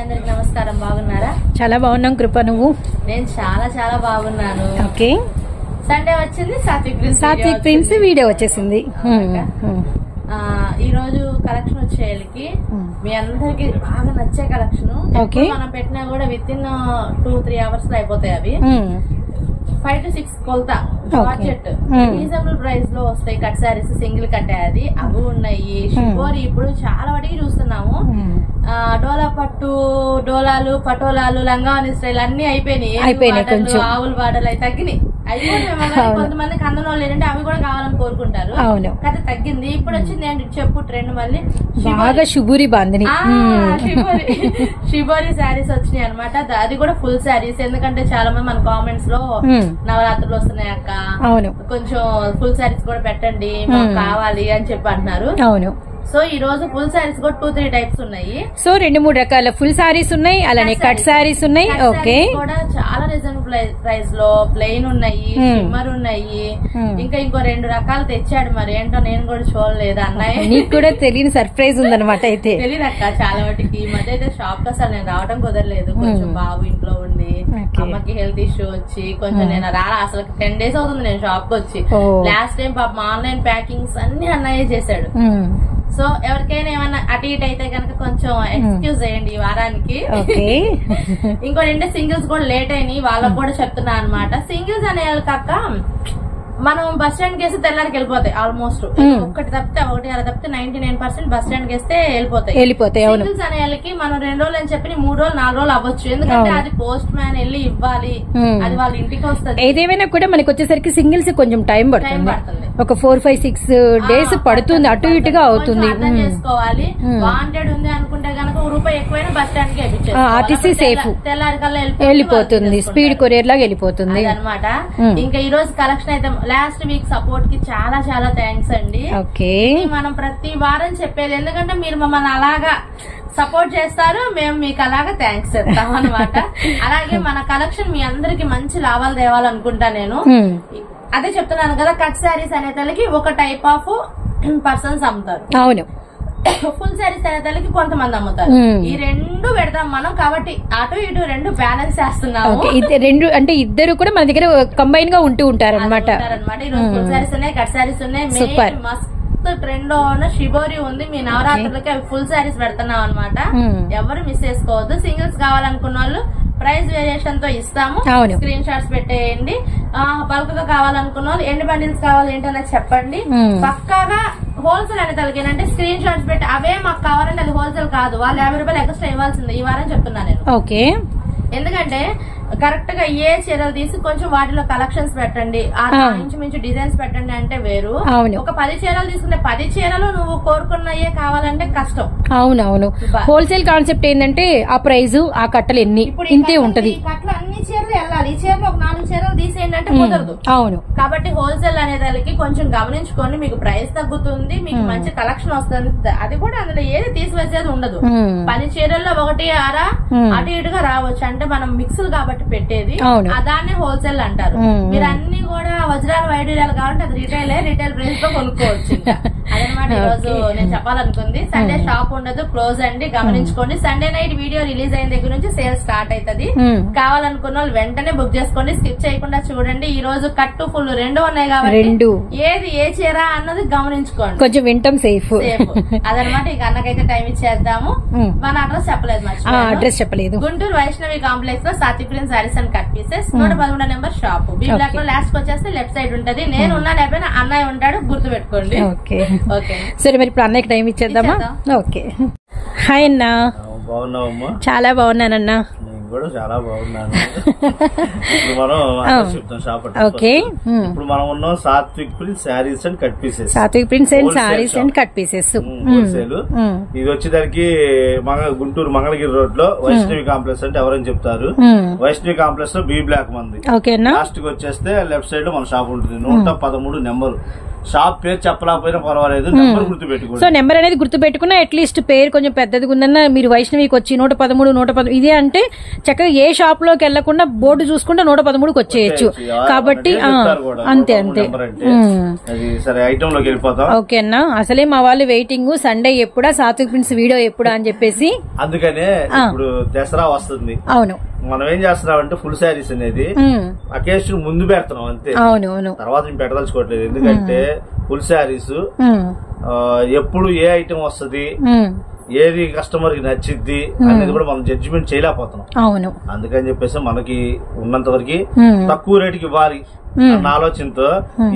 అందరికి నమస్కారం. బాగున్నారా? చాలా బాగున్నాం కృప. నువ్వు? నేను చాలా చాలా బాగున్నాను. ఓకే, సండే వచ్చింది, సాత్విక్ ప్రిన్స్ వీడియో వచ్చేసింది. ఈ రోజు కలెక్షన్ వచ్చేయాలకి మీ అందరికి బాగా నచ్చే కలెక్షన్. మనం పెట్టినా కూడా విత్ ఇన్ 2-3 hours లో అయిపోతాయి. అవి 5 to 6 కొలత జార్జెట్ రీజనబుల్ ప్రైస్ లో వస్తాయి. కట్ సారీస్ సింగిల్ కట్ అది అవి ఉన్నాయి. షిబోరి ఇప్పుడు చాలా వాటికి చూస్తున్నాము. డోలా పట్టు, డోలాలు, పటోలాలు, లంగావని స్టైల్ అన్ని అయిపోయినాయి. ఆవుల బాటలు అవి తగ్గినాయి. కొంతమంది కందనోళ్ళు ఏంటంటే అవి కూడా కావాలని కోరుకుంటారు. కథ తగ్గింది. ఇప్పుడు వచ్చింది ఏంటి చెప్పు ట్రెండ్ మళ్ళీ బాగా షిబోరి బాందిని షిబోరి శారీస్ వచ్చినాయి అనమాట. అది కూడా ఫుల్ శారీస్. ఎందుకంటే చాలా మంది మన కామెంట్స్ లో నవరాత్రులు వస్తున్నాయి అక్క, కొంచెం ఫుల్ శారీస్ కూడా పెట్టండి మాకు కావాలి అని చెప్పి అంటున్నారు. అవును. సో ఈ రోజు ఫుల్ సారీస్ కూడా 2-3 టైప్స్ ఉన్నాయి. సో 2-3 రకాల ఫుల్ సారీస్ ఉన్నాయి, అలానే కట్ సారీస్ ఉన్నాయి. ఓకే, కూడా చాలా రీజనబుల్ ప్రైస్ లో ప్లెయిన్ ఉన్నాయి, షిమ్మర్ ఉన్నాయి. ఇంకా ఇంకో 2 రకాలు తెచ్చాడు. మరి ఏంటో నేను కూడా చూడలేదు. అన్నయ్య నీకు కూడా తెలియని సర్ప్రైజ్ ఉందన్నమాట. అయితే తెలియదు అక్క చాలా వాటికి. ఈ మధ్య అయితే షాప్ కి అసలు నేను రావడం కుదరలేదు. కొంచెం బాబు ఇంట్లో ఉండి అమ్మకి హెల్త్ ఇష్యూ వచ్చి కొంచెం నేను అసలు 10 days అవుతుంది నేను షాప్ కి వచ్చి. లాస్ట్ టైం పాప ఆన్లైన్ ప్యాకింగ్స్ అన్ని అన్నయ్య చేశాడు. సో ఎవరికైనా ఏమన్నా అటు ఇటు అయితే కనుక కొంచెం ఎక్స్క్యూజ్ చేయండి ఈ వారానికి. ఇంకోటి ఏంటంటే సింగిల్స్ కూడా లేట్ అయినాయి, వాళ్ళకు కూడా చెప్తున్నా అనమాట. సింగిల్స్ అనే కాక మనం బస్ స్టాండ్ కి వేస్తే తెల్లారికి వెళ్ళిపోతాయి. ఆల్మోస్ట్ ఒకటి తప్పితే అలా తప్పితే 99% బస్ స్టాండ్ కి వేస్తే వెళ్ళిపోతాయి. సింగిల్స్ అనే వాళ్ళకి మనం 2 రోజులు అని చెప్పి 3 రోజులు 4 రోజులు అవ్వచ్చు. ఎందుకంటే అది పోస్ట్ మ్యాన్ వెళ్ళి ఇవ్వాలి, అది వాళ్ళ ఇంటికి వస్తుంది. ఏదేమైనా కూడా మనకి వచ్చేసరికి సింగిల్స్ కొంచెం టైం పడుతుంది. ఒక 4-5-6 days పడుతుంది, అటు ఇటుగా అవుతుంది. అర్థం చేసుకోవాలి. వాంటెడ్ ఉంది అనుకుంటే కనుక ₹1 ఎక్కువైనా బస్ స్టాండ్ కి ఆర్టీసీ సేఫ్ తెల్లారికల్లా వెళ్ళిపోతుంది, స్పీడ్ కొరియర్ లాగా వెళ్ళిపోతుంది అనమాట. ఇంకా ఈ రోజు కలెక్షన్ అయితే లాస్ట్ వీక్ సపోర్ట్ కి చాలా చాలా థ్యాంక్స్ అండి. మనం ప్రతి వారం చెప్పేది ఎందుకంటే మీరు మమ్మల్ని అలాగా సపోర్ట్ చేస్తారు, మేము మీకు అలాగా థ్యాంక్స్ చెప్తాం అనమాట. అలాగే మన కలెక్షన్ మీ అందరికి మంచి లాభాలు తేవాలనుకుంటా నేను. అదే చెప్తున్నాను కదా, కట్ శారీస్ అనే తల్లికి ఒక టైప్ ఆఫ్ పర్సన్స్ అమ్ముతారు. అవును. ఫుల్ శారీస్ అనే తల్లికి కొంతమంది అమ్ముతారు. ఈ 2 పెడతాం మనం కాబట్టి అటు ఇటు 2 బ్యాలెన్స్ చేస్తున్నాము. 2 అంటే ఇద్దరు కూడా మన దగ్గర కంబైన్ గా ఉంటారు అనమాట. ఈ రోజు ఫుల్ శారీస్ ఉన్నాయి, కట్ శారీస్ ఉన్నాయి. మస్తు ట్రెండ్ లో ఉన్న షిబోరి ఉంది. మీ నవరాత్రులకి అవి ఫుల్ శారీస్ పెడుతున్నాం అనమాట. ఎవరు మిస్ చేసుకోవద్దు. సింగిల్స్ కావాలనుకున్న వాళ్ళు ప్రైస్ వేరియేషన్ తో ఇస్తాము. స్క్రీన్ షాట్స్ పెట్టేయండి. బల్క్ గా కావాలనుకున్న వాళ్ళు ఎన్ని బండిల్స్ కావాలి ఏంటనేది చెప్పండి. పక్కాగా హోల్సేల్ అనే తలకి ఏంటంటే స్క్రీన్ షాట్స్ పెట్టి అవే మాకు కావాలంటే అది హోల్సేల్ కాదు, వాళ్ళు ₹50 ఎక్స్ట్రా ఇవ్వాల్సింది ఈ వారం చెప్తున్నా నేను. ఓకే, ఎందుకంటే కరెక్ట్ గా ఏ చీరలు తీసి కొంచెం వాటిలో కలెక్షన్స్ పెట్టండి, ఇంచుమించు డిజైన్స్ పెట్టండి అంటే వేరు. ఒక 10 చీరలు తీసుకుంటే 10 చీరలు నువ్వు కోరుకున్నయే కావాలంటే కష్టం. అవునవును. హోల్సేల్ కాన్సెప్ట్ ఏంటంటే ఆ ప్రైజ్ ఆ కట్టలు ఎన్ని ఇంతే ఉంటది. కట్టలు అన్ని చీరలు వెళ్ళాలి. ఈ చీరలు ఒక 4 చీరలు తీసేయండి అంటే కుదరదు. అవును. కాబట్టి హోల్సేల్ అనే దానికి కొంచెం గమనించుకొని మీకు ప్రైస్ తగ్గుతుంది, మీకు మంచి కలెక్షన్ వస్తుంది. అది కూడా అందులో ఏది తీసివేసేది ఉండదు. 10 చీరల్లో 1-6 అటు ఇటుగా రావచ్చు. అంటే మనం మిక్స్డ్ కాబట్టి పెట్టేది దాన్ని హోల్సేల్ అంటారు. మీరు అన్ని కూడా వజ్రాలు వైడూర్యాలు కావాలంటే అది రిటైల్ ప్రైస్ తో కొనుక్కోవచ్చు. అదనమాట ఈ రోజు నేను చెప్పాలనుకుంది. సండే షాప్ ఉండదు, క్లోజ్ అండి, గమనించుకోండి. సండే నైట్ వీడియో రిలీజ్ అయిన దగ్గర నుంచి సేల్ స్టార్ట్ అవుతుంది. కావాలనుకున్న వాళ్ళు వెంటనే బుక్ చేసుకోండి, స్కిప్ చేయకుండా చూడండి. ఈ రోజు కట్టు ఫుల్ 2 ఉన్నాయి కాబట్టి ఏది ఏ చీర అన్నది గమనించుకోండి, కొంచెం వింటాం సేఫ్. అదనమాట. ఇక అన్నకైతే టైం ఇచ్చేద్దాము. మన అడ్రస్ చెప్పలేదు. గుంటూరు వైష్ణవి కాంప్లెక్స్ లో Satvik prince sarees and cut pieces 111 number shop. B block లో లాస్ట్ వచ్చేస్తే లెఫ్ట్ సైడ్ ఉంటది. నేను ఉన్నా లేకపోయినా అన్నయ్య ఉంటాడు, గుర్తు పెట్టుకోండి. ఓకే, సరే మరి ఇప్పుడు అన్నయ్యకి టైం ఇచ్చేద్దామా? ఓకే. హాయ్ అన్న. బాగున్నావమ్మా? చాలా బాగున్నానన్నా. కూడా చాలా బాగున్నాను. ఇప్పుడు మనం చెప్తాం షాప్. ఓకే, ఇప్పుడు మనం ఉన్నాం Satvik prince sarees and cut pieces. Satvik prince and sarees and cut pieces wholesale. ఇది వచ్చేసరికి గుంటూరు మంగళగిరి రోడ్ లో వైష్ణవి కాంప్లెక్స్ అంటే ఎవరని చెప్తారు. వైష్ణవి కాంప్లెక్స్ లో బి బ్లాక్ మంది. లాస్ట్ కి వచ్చేస్తే లెఫ్ట్ సైడ్ లో మన షాప్ ఉంటుంది. 113 నెంబర్. షాప్ పేరు చెప్పలేకపోయినా పర్వాలేదు, నెంబర్ గుర్తు పెట్టుకోండి. సో నెంబర్ అనేది గుర్తు పెట్టుకున్నా అట్లీస్ట్ పేరు కొంచెం పెద్దదిగా ఉందన్న మీరు వైష్ణవికి వచ్చి 113 113 ఇదే అంటే చక్కగా ఏ షాప్ లోకి వెళ్లకుండా బోర్డు చూసుకుంటే 113కి వచ్చేయచ్చు. కాబట్టి అంతే అంతే. సరే ఐటమ్ లోకి వెళ్ళిపోతాం. ఓకే అన్న, అసలే మా వాళ్ళు వెయిటింగ్ సండే ఎప్పుడా సాత్విక్ ప్రిన్స్ వీడియో ఎప్పుడా అని చెప్పేసి. అందుకనే ఇప్పుడు దసరా వస్తుంది. అవును, మనం ఏం చేస్తున్నాం అంటే ఫుల్ శారీస్ అనేది అకేషన్ ముందు పెడుతున్నాం అంతే. అవును, తర్వాత మేము పెట్టదలుచుకోవట్లేదు. ఎందుకంటే ఫుల్ శారీస్ ఎప్పుడు ఏ ఐటమ్ వస్తుంది, ఏది కస్టమర్ కి నచ్చిద్ది అనేది కూడా మనం జడ్జిమెంట్ చేయలేకపోతున్నాం. అవును, అందుకని చెప్పేసి మనకి ఉన్నంత వరకు తక్కువ రేటుకి ఇవ్వాలి అన్న ఆలోచనతో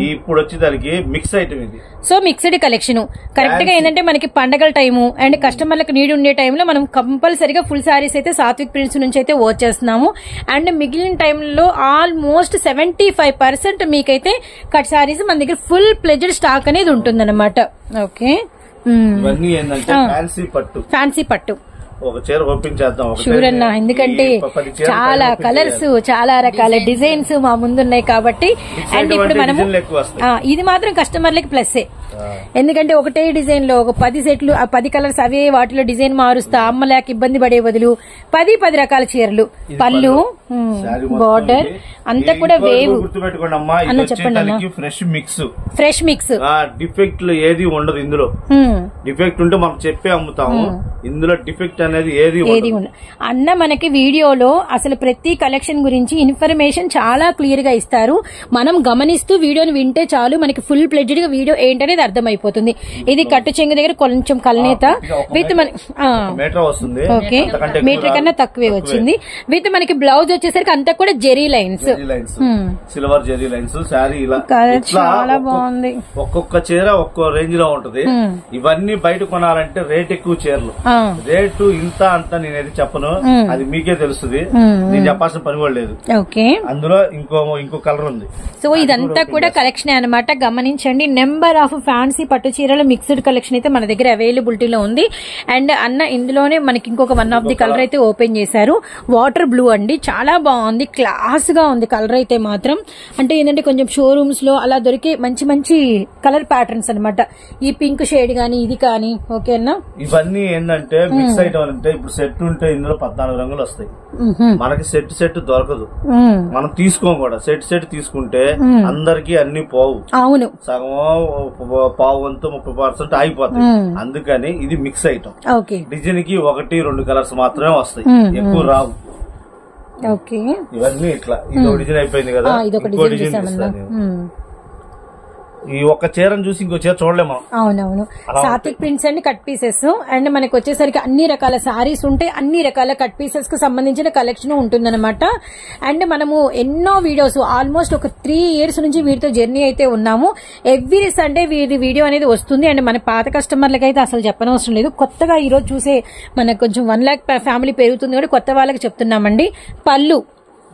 ఇప్పుడు వచ్చేదానికి మిక్స్ ఐటమ్ ఇది. సో మిక్స్డ్ కలెక్షన్ కరెక్ట్ గా ఏంటంటే మనకి పండగల టైము అండ్ కస్టమర్లకు నీడ్ ఉండే టైంలో మనం కంపల్సరీగా ఫుల్ సారీస్ అయితే సాత్విక్ ప్రింట్స్ నుంచి అయితే వచ్చేస్తున్నాము. అండ్ మిగిలిన టైంలో ఆల్మోస్ట్ 75% మీకైతే కట్ సారీస్ మన దగ్గర ఫుల్ ప్లెజర్ స్టాక్ అనేది ఉంటుందన్నమాట. ఓకే, ఇవన్నీ ఏంటంటే ఫ్యాన్సీ పట్టు ఒక చీర ఒప్పించేద్దాం షూర్ అన్న, ఎందుకంటే చాలా కలర్స్ చాలా రకాల డిజైన్స్ మా ముందున్నాయి కాబట్టి. అండ్ ఇప్పుడు మనము ఇది మాత్రం కస్టమర్లకి ప్లస్సే, ఎందుకంటే ఒకటే డిజైన్ లో ఒక 10 సెట్లు 10 కలర్స్ అవే వాటిలో డిజైన్ మారుస్తా అమ్మలేక ఇబ్బంది పడే బదులు 10 రకాల చీరలు, పళ్ళు, బార్డర్ అంతా కూడా వేవ్. గుర్తుపెట్టుకోండి అమ్మా, చెప్పండి. ఫ్రెష్ మిక్స్ డిఫెక్ట్ ఏది ఉండదు ఇందులో. డిఫెక్ట్ ఉంటే మనం చెప్పే అమ్ముతాము, ఇందులో డిఫెక్ట్ అనేది ఏది ఉండదు అన్న. మనకి వీడియోలో అసలు ప్రతి కలెక్షన్ గురించి ఇన్ఫర్మేషన్ చాలా క్లియర్ గా ఇస్తారు. మనం గమనిస్తూ వీడియోని వింటే చాలు మనకి ఫుల్ ప్లెడ్జ్డ్ గా వీడియో ఏంటనేది అర్థమైపోతుంది. ఇది కట్టు చెంగు దగ్గర కొంచెం కలనేత విత్ ఓకే మీటర్ కన్నా తక్కువే వచ్చింది. విత్ మనకి బ్లౌజ్ వచ్చేసరికి అంతా కూడా zari lines, silver zari lines. Saree ఇలా చాలా బాగుంది. ఒక్కొక్క చీర ఒక్కో రేంజ్ లో ఉంటది. ఇవన్నీ బయట కొనాలంటే రేట్ ఎక్కువ చీరలు, రేటు ఇంత అంత నేనేది చెప్పను, అది మీకే తెలుస్తుంది. నేను చెప్పాల్సిన పని కూడా లేదు. ఓకే, అందులో ఇంకో కలర్ ఉంది. సో ఇదంతా కూడా కలెక్షన్ అన్నమాట, గమనించండి. నెంబర్ ఆఫ్ ఫ్యాన్సీ పట్టు చీరల మిక్స్డ్ కలెక్షన్ అయితే మన దగ్గర అవైలబిలిటీలో ఉంది. అండ్ అన్న ఇందులోనే మనకి ఇంకొక వన్ ఆఫ్ ది కలర్ అయితే ఓపెన్ చేశారు, వాటర్ బ్లూ అండి. చాలా బాగుంది, క్లాస్ గా ఉంది కలర్ అయితే మాత్రం. అంటే ఏంటంటే కొంచెం షోరూమ్స్ లో అలా దొరికే మంచి మంచి కలర్ ప్యాటర్న్స్ అన్నమాట. ఈ పింక్ షేడ్ గానీ ఇది కానీ. ఓకేనా, ఇవన్నీ ఏంటంటే మిక్స్ ఐటమ్ అంటే ఇప్పుడు సెట్ ఉంటే ఇందులో 14 రంగులు వస్తాయి. మనకి సెట్ దొరకదు, మనం తీసుకోం కూడా. సెట్ తీసుకుంటే అందరికి అన్ని పోవు. అవును, సగం పావు వంతు 30% ఆగిపోతాయి. అందుకని ఇది మిక్స్ ఐటమ్. డిజైన్ కి 1-2 కలర్స్ మాత్రమే వస్తాయి, ఎక్కువ రావు. ఓకే, ఇవన్నీ ఇట్లా ఇది డిజైన్ అయిపోయింది కదా, ఇంకో డిజైన్ ఇస్తాను. ఈ ఒక్క చీరను చూసి ఇంకో చీర చూడలేము. అవునవును, Satvik prints and cut pieces. And మనకి వచ్చేసరికి అన్ని రకాల సారీస్ ఉంటాయి, అన్ని రకాల కట్ పీసెస్ కు సంబంధించిన కలెక్షన్ ఉంటుందన్నమాట. అండ్ మనము ఎన్నో వీడియోస్ ఆల్మోస్ట్ ఒక 3 years నుంచి వీటితో జర్నీ అయితే ఉన్నాము. ఎవ్రీ సండే వీరి వీడియో అనేది వస్తుంది. అండ్ మన పాత కస్టమర్లకి అయితే అసలు చెప్పనవసరం లేదు. కొత్తగా ఈ రోజు చూసే మనకు కొంచెం 1 lakh ఫ్యామిలీ పెరుగుతుంది కూడా కొత్త వాళ్ళకి చెప్తున్నామండి. పళ్ళు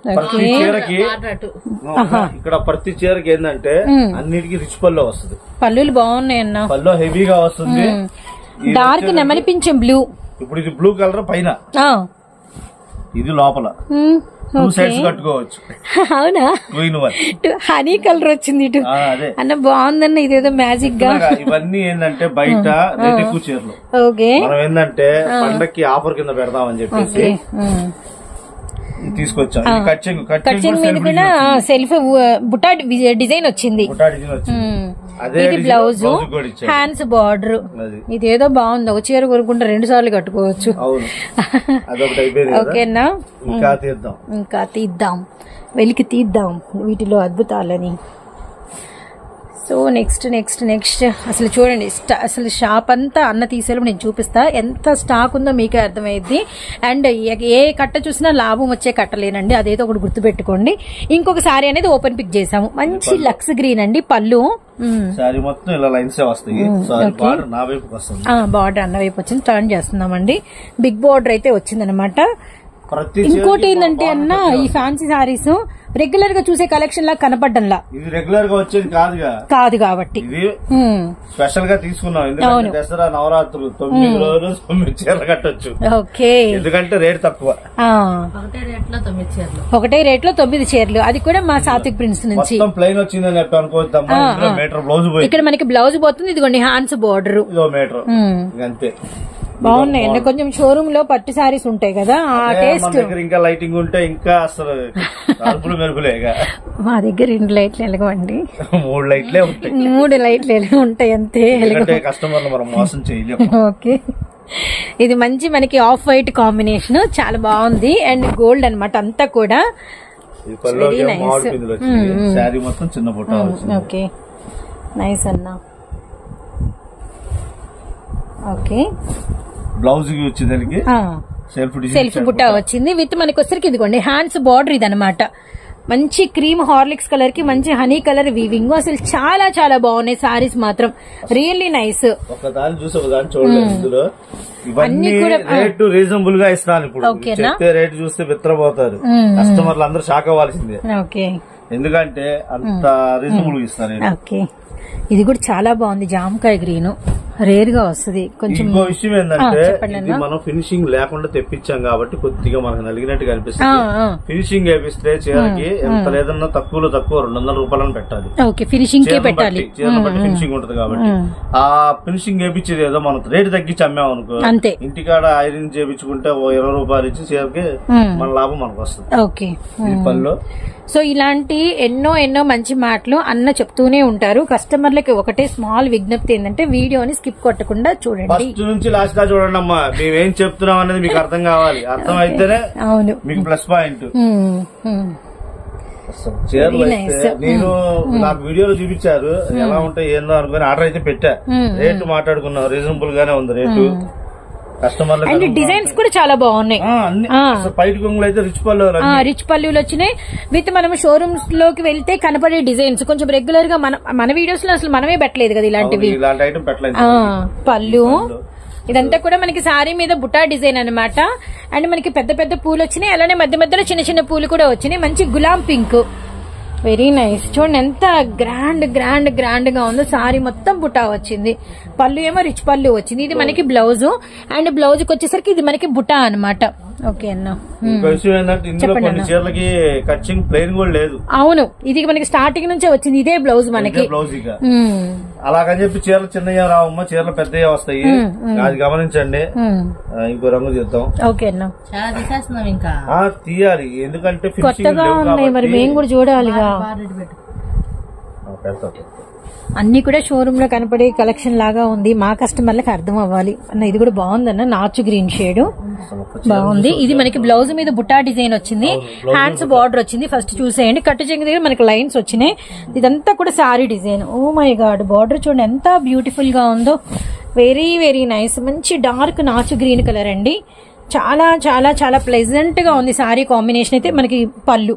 ప్రతి చీరకి ఇక్కడ ప్రతి చీరకి ఏంటంటే అన్నిటికీ రిచ్ పళ్ళు వస్తుంది. పళ్ళులు బాగున్నాయి అన్న, పళ్ళు హెవీగా వస్తుంది. డార్క్ నెమలిపించే బ్లూ. ఇప్పుడు ఇది బ్లూ కలర్ పైన, ఇది లోపల 2 సైడ్స్ కట్టుకోవచ్చు. అవునా, హనీ కలర్ వచ్చింది ఇటు అన్న, బాగుందన్న. ఇదేదో మ్యాజిక్ గా. ఇవన్నీ ఏంటంటే బయట రేట్ ఎక్కువ చీరలు. ఓకే, మనం ఏంటంటే పండక్కి ఆఫర్ కింద పెడదామని చెప్పేసి తీసుకొచ్చాం. కట్ మీద కూడా సెల్ఫ్ బుటా డిజైన్ వచ్చింది. ఇది బ్లౌజ్, హ్యాండ్స్ బార్డర్. ఇదేదో బాగుంది, ఒక చీర కొనుక్కుంటే 2 సార్లు కట్టుకోవచ్చు. ఓకేనా, ఇంకా తీద్దాం, వెలికి తీద్దాం వీటిలో అద్భుతాలని. సో నెక్స్ట్ అసలు చూడండి, అసలు షాప్ అంతా అన్న తీసేలో నేను చూపిస్తా. ఎంత స్టాక్ ఉందో మీకే అర్థమైద్ది. అండ్ ఏ కట్ట చూసినా లాభం వచ్చే కట్టలేనండి, అదేదో ఒకటి గుర్తుపెట్టుకోండి. ఇంకొక సారీ అనేది ఓపెన్ పిక్ చేసాము, మంచి లక్స్ గ్రీన్ అండి. పళ్ళు బార్డర్ అన్న వైపు వచ్చింది, టర్న్ చేస్తున్నామండి. బిగ్ బార్డర్ అయితే వచ్చిందనమాట. ప్రతి ఇంకోటి ఏంటంటే అన్న ఈ ఫ్యాన్సీ సారీస్ రెగ్యులర్ గా చూసే కలెక్షన్ లా కనపడ్డంలా, ఇది రెగ్యులర్ గా వచ్చేది కాదు కాబట్టి ఇది స్పెషల్ గా తీసుకున్నాం. ఎందుకంటే దసరా నవరాత్రులు 9 రోజులు 9 చీరలు కట్టొచ్చు. ఓకే, ఎందుకంటే రేట్ తక్కువ. ఒకటే రేట్ లో 9 చీరలు, అది కూడా మా సాత్విక్ ప్రింట్స్ నుంచి. ప్లెయిన్ వచ్చిందని చెప్పి అనుకోవద్దమ్మా, మీటర్ బ్లౌజ్ పోయి ఇక్కడ మనకి బ్లౌజ్ పోతుంది. ఇదిగోండి హ్యాండ్స్ బోర్డర్, ఇదో మీటర్ అంతే. బాగున్నాయి అండి. కొంచెం షోరూమ్ లో పట్టు సారీస్ ఉంటాయి కదా, ఆ టేస్ట్. ఇంకా లైటింగ్ ఉంటే ఇంకా అసలు అరుపులు మెరుపులే. మా దగ్గర 2 లైట్లు వెలగవండి, 3 లైట్లే ఉంటాయి. 3 లైట్లు ఉంటాయి అంతే. కస్టమర్లు మనం మోసం చేయలేము. ఓకే, ఇది మంచి మనకి ఆఫ్ వైట్ కాంబినేషన్, చాలా బాగుంది. అండ్ గోల్డ్ అన్నమాట అంతా కూడా. శారీ మొత్తం చిన్న బుట్ట. ఓకే, నైస్ అన్న. ఓకే, బ్లౌజ్ కి వచ్చేదానికి సెల్ఫ్ బుట్ట వచ్చింది. విత్ మనకి వచ్చరికి ఇదిగోండి హ్యాండ్స్ బార్డర్ ఇది అనమాట. మంచి క్రీమ్ హార్లిక్స్ కలర్ కి మంచి హనీ కలర్ వీవింగ్. అసలు చాలా చాలా బాగున్నాయి సారీస్ మాత్రం, రియల్లీ నైస్. ఒకదాని చూసి ఒకదాని చూడలేదు. ఇందులో ఇవన్నీ రేటు రీజనబుల్ గా ఇస్తాను. ఇప్పుడు చెప్తే రేటు చూస్తే విత్తరపోతారు కస్టమర్లు, అందరూ షాక్ అవ్వాల్సిందే. ఓకే, ఎందుకంటే అంత రీజనబుల్ గా ఇస్తాను. ఓకే, ఇది కూడా చాలా బాగుంది. జామకాయ గ్రీన్ రేర్ గా వస్తుంది. కొంచెం ఇంకో విషయం ఏంటంటే ఇది మనం ఫినిషింగ్ లేకుండా తెప్పించాం కాబట్టి కొద్దిగా మనకు నలిగినట్టుగా అనిపిస్తుంది. ఫినిషింగ్ వేపిస్తే చీరకి ఎంత లేదన్నా తక్కువ 200 రూపాయలను పెట్టాలి. ఫినిషింగ్ పెట్టాలి, చీరను బట్టి ఫినిషింగ్ ఉంటది కాబట్టి. ఆ ఫినిషింగ్ వేపించేది ఏదో మనం రేటు తగ్గించి అమ్మాం అనుకో, ఇంటికాడ ఐరన్ చేయించుకుంటే 20 రూపాయలు ఇచ్చి చీరకి మన లాభం మనకు వస్తుంది. ఓకే, ఈ పనిలో సో ఇలాంటి ఎన్నో మంచి మాటలు అన్న చెప్తూనే ఉంటారు. కస్టమర్లకి ఒకటే స్మాల్ విజ్ఞప్తి ఏంటంటే వీడియోని స్కిప్ కొట్టకుండా చూడండి, ఫస్ట్ నుంచి లాస్ట్ దా చూడండి అమ్మా. మేమేం చెప్తున్నాం అనేది మీకు అర్థం కావాలి. అర్థం అయితేనే అవును మీకు ప్లస్ పాయింట్. చీరలు అయితే నేను నాకు వీడియోలో చూపించారు ఎలా ఉంటాయి ఏందో అనుకుని ఆర్డర్ అయితే పెట్టా. రేటు మాట్లాడుకున్నాం, రీజనబుల్ గానే ఉంది రేటు. అండ్ డిజైన్స్ కూడా చాలా బాగున్నాయి. పైట్ కొంగులు అయితే రిచ్ పల్లులు వచ్చినాయి. విత్ మనం షోరూమ్స్ లోకి వెళ్తే కనపడే డిజైన్స్ కొంచెం రెగ్యులర్ గా మన వీడియోస్ లో అసలు మనమే పెట్టలేదు కదా ఇలాంటివి. పళ్ళు ఇదంతా కూడా మనకి సారీ మీద బుటా డిజైన్ అనమాట. అండ్ మనకి పెద్ద పెద్ద పూలు వచ్చినాయి, అలానే మధ్య మధ్యలో చిన్న చిన్న పూలు కూడా వచ్చినాయి. మంచి గులాం పింక్, వెరీ నైస్. చూడండి ఎంత గ్రాండ్ గా ఉందో. సారీ మొత్తం బుటా వచ్చింది, పళ్ళు ఏమో రిచ్ పళ్ళు వచ్చింది. ఇది మనకి బ్లౌజ్, అండ్ బ్లౌజ్ కి వచ్చేసరికి ఇది మనకి బుటా అనమాట. ఓకే అన్న, చీరలకి కట్చింగ్ ప్లెయిన్ కూడా లేదు. అవును, ఇది మనకి స్టార్టింగ్ నుంచే వచ్చింది. ఇదే బ్లౌజ్ మనకి. అలాగని చెప్పి చీరలు చిన్నయ్య రావమ్మా, చీరలు పెద్దయ్య వస్తాయి. అది గమనించండి. ఇంకో రంగు తీద్దాం. ఓకే అన్న, ఇంకా తీయాలి ఎందుకంటే కొత్తగా ఉన్నాయి మరి మేము కూడా చూడాలిగా. అన్ని కూడా షోరూమ్ లో కనపడే కలెక్షన్ లాగా ఉంది, మా కస్టమర్లకు అర్థం అవ్వాలి అన్న. ఇది కూడా బాగుందన్న, నాచు గ్రీన్ షేడ్ బాగుంది. ఇది మనకి బ్లౌజ్ మీద బుట్టా డిజైన్ వచ్చింది, హ్యాండ్స్ బార్డర్ వచ్చింది. ఫస్ట్ చూసేయండి, కట్టు చెంగు దగ్గర మనకి లైన్స్ వచ్చినాయి. ఇదంతా కూడా saree design. Oh my god, border చూడండి ఎంత బ్యూటిఫుల్ గా ఉందో. Very nice. మంచి డార్క్ నాచు గ్రీన్ కలర్ అండి. చాలా ప్లెజెంట్ గా ఉంది సారీ కాంబినేషన్ అయితే. మనకి పళ్ళు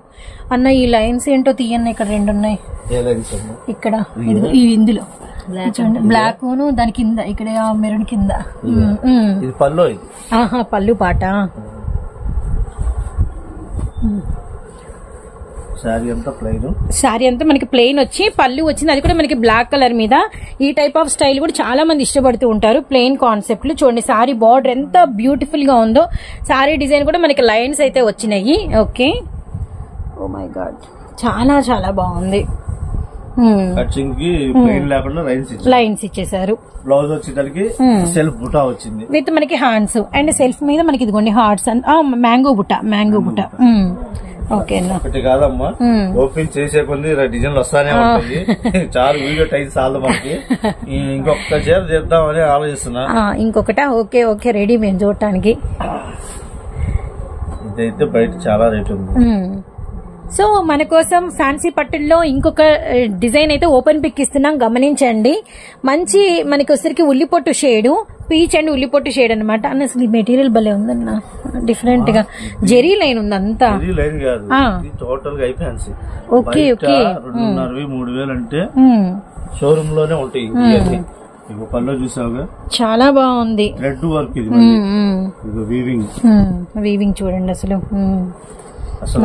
అన్న, ఈ లైన్స్ ఏంటో తీయన్న, ఇక్కడ 2 ఉన్నాయి. ఇక్కడ ఇందులో చూడండి, బ్లాక్ దాని కింద ఇక్కడ మెరూన్ కింద పళ్ళు పాట. సారీ అంతా మనకి ప్లెయిన్ వచ్చి పళ్ళు వచ్చింది, అది కూడా మనకి బ్లాక్ కలర్ మీద. ఈ టైప్ ఆఫ్ స్టైల్ కూడా చాలా మంది ఇష్టపడుతూ ఉంటారు, ప్లెయిన్ కాన్సెప్ట్. చూడండి సారీ బార్డర్ ఎంత బ్యూటిఫుల్ గా ఉందో. సారీ డిజైన్ కూడా మనకి లైన్స్ అయితే వచ్చినాయి. ఓకే, ఓ మై గాడ్, చాలా బాగుంది. లైన్స్ ఇచ్చేసారు. బ్లౌజ్ వచ్చేసరికి సెల్ఫ్ బుటా వచ్చింది విత్ మనకి హ్యాండ్స్, అండ్ సెల్ఫ్ మీద మనకి ఇదిగోండి hearts and mango buta. Okay, ఒకటి కాదమ్మా, ఓపెన్ చేసే కొన్ని డిజైన్లు వస్తానే ఉంటాయి. చాలా వీడియో టైం చాలు మనకి. ఇంకొక చీర చేద్దామని ఆలోచిస్తున్నా. ఇంకొకటా? ఓకే రెడీ మేము చూడటానికి. ఇదైతే బయట చాలా రేట్ ఉంది. సో మన కోసం ఫ్యాన్సీ పట్టుల్లో ఇంకొక డిజైన్ అయితే ఓపెన్ పిక్ ఇస్తున్నాం, గమనించండి. మంచి మనకి వచ్చరికి ఉల్లిపొట్టు షేడ్, పీచ్ అండ్ ఉల్లిపొట్టు షేడ్ అనమాట. అన్న అసలు ఈ మెటీరియల్ భలే ఉందన్న, డిఫరెంట్ గా జెరీ లైన్ ఉంది అంతా. ఓకే 2,500 3,000 అంటే షోరూమ్ లోనే ఉంటాయి. ఇక పళ్ళు చూసావుగా చాలా బాగుంది. థ్రెడ్ వర్క్ ఇది వీవింగ్. వీవింగ్ చూడండి అసలు. అసలు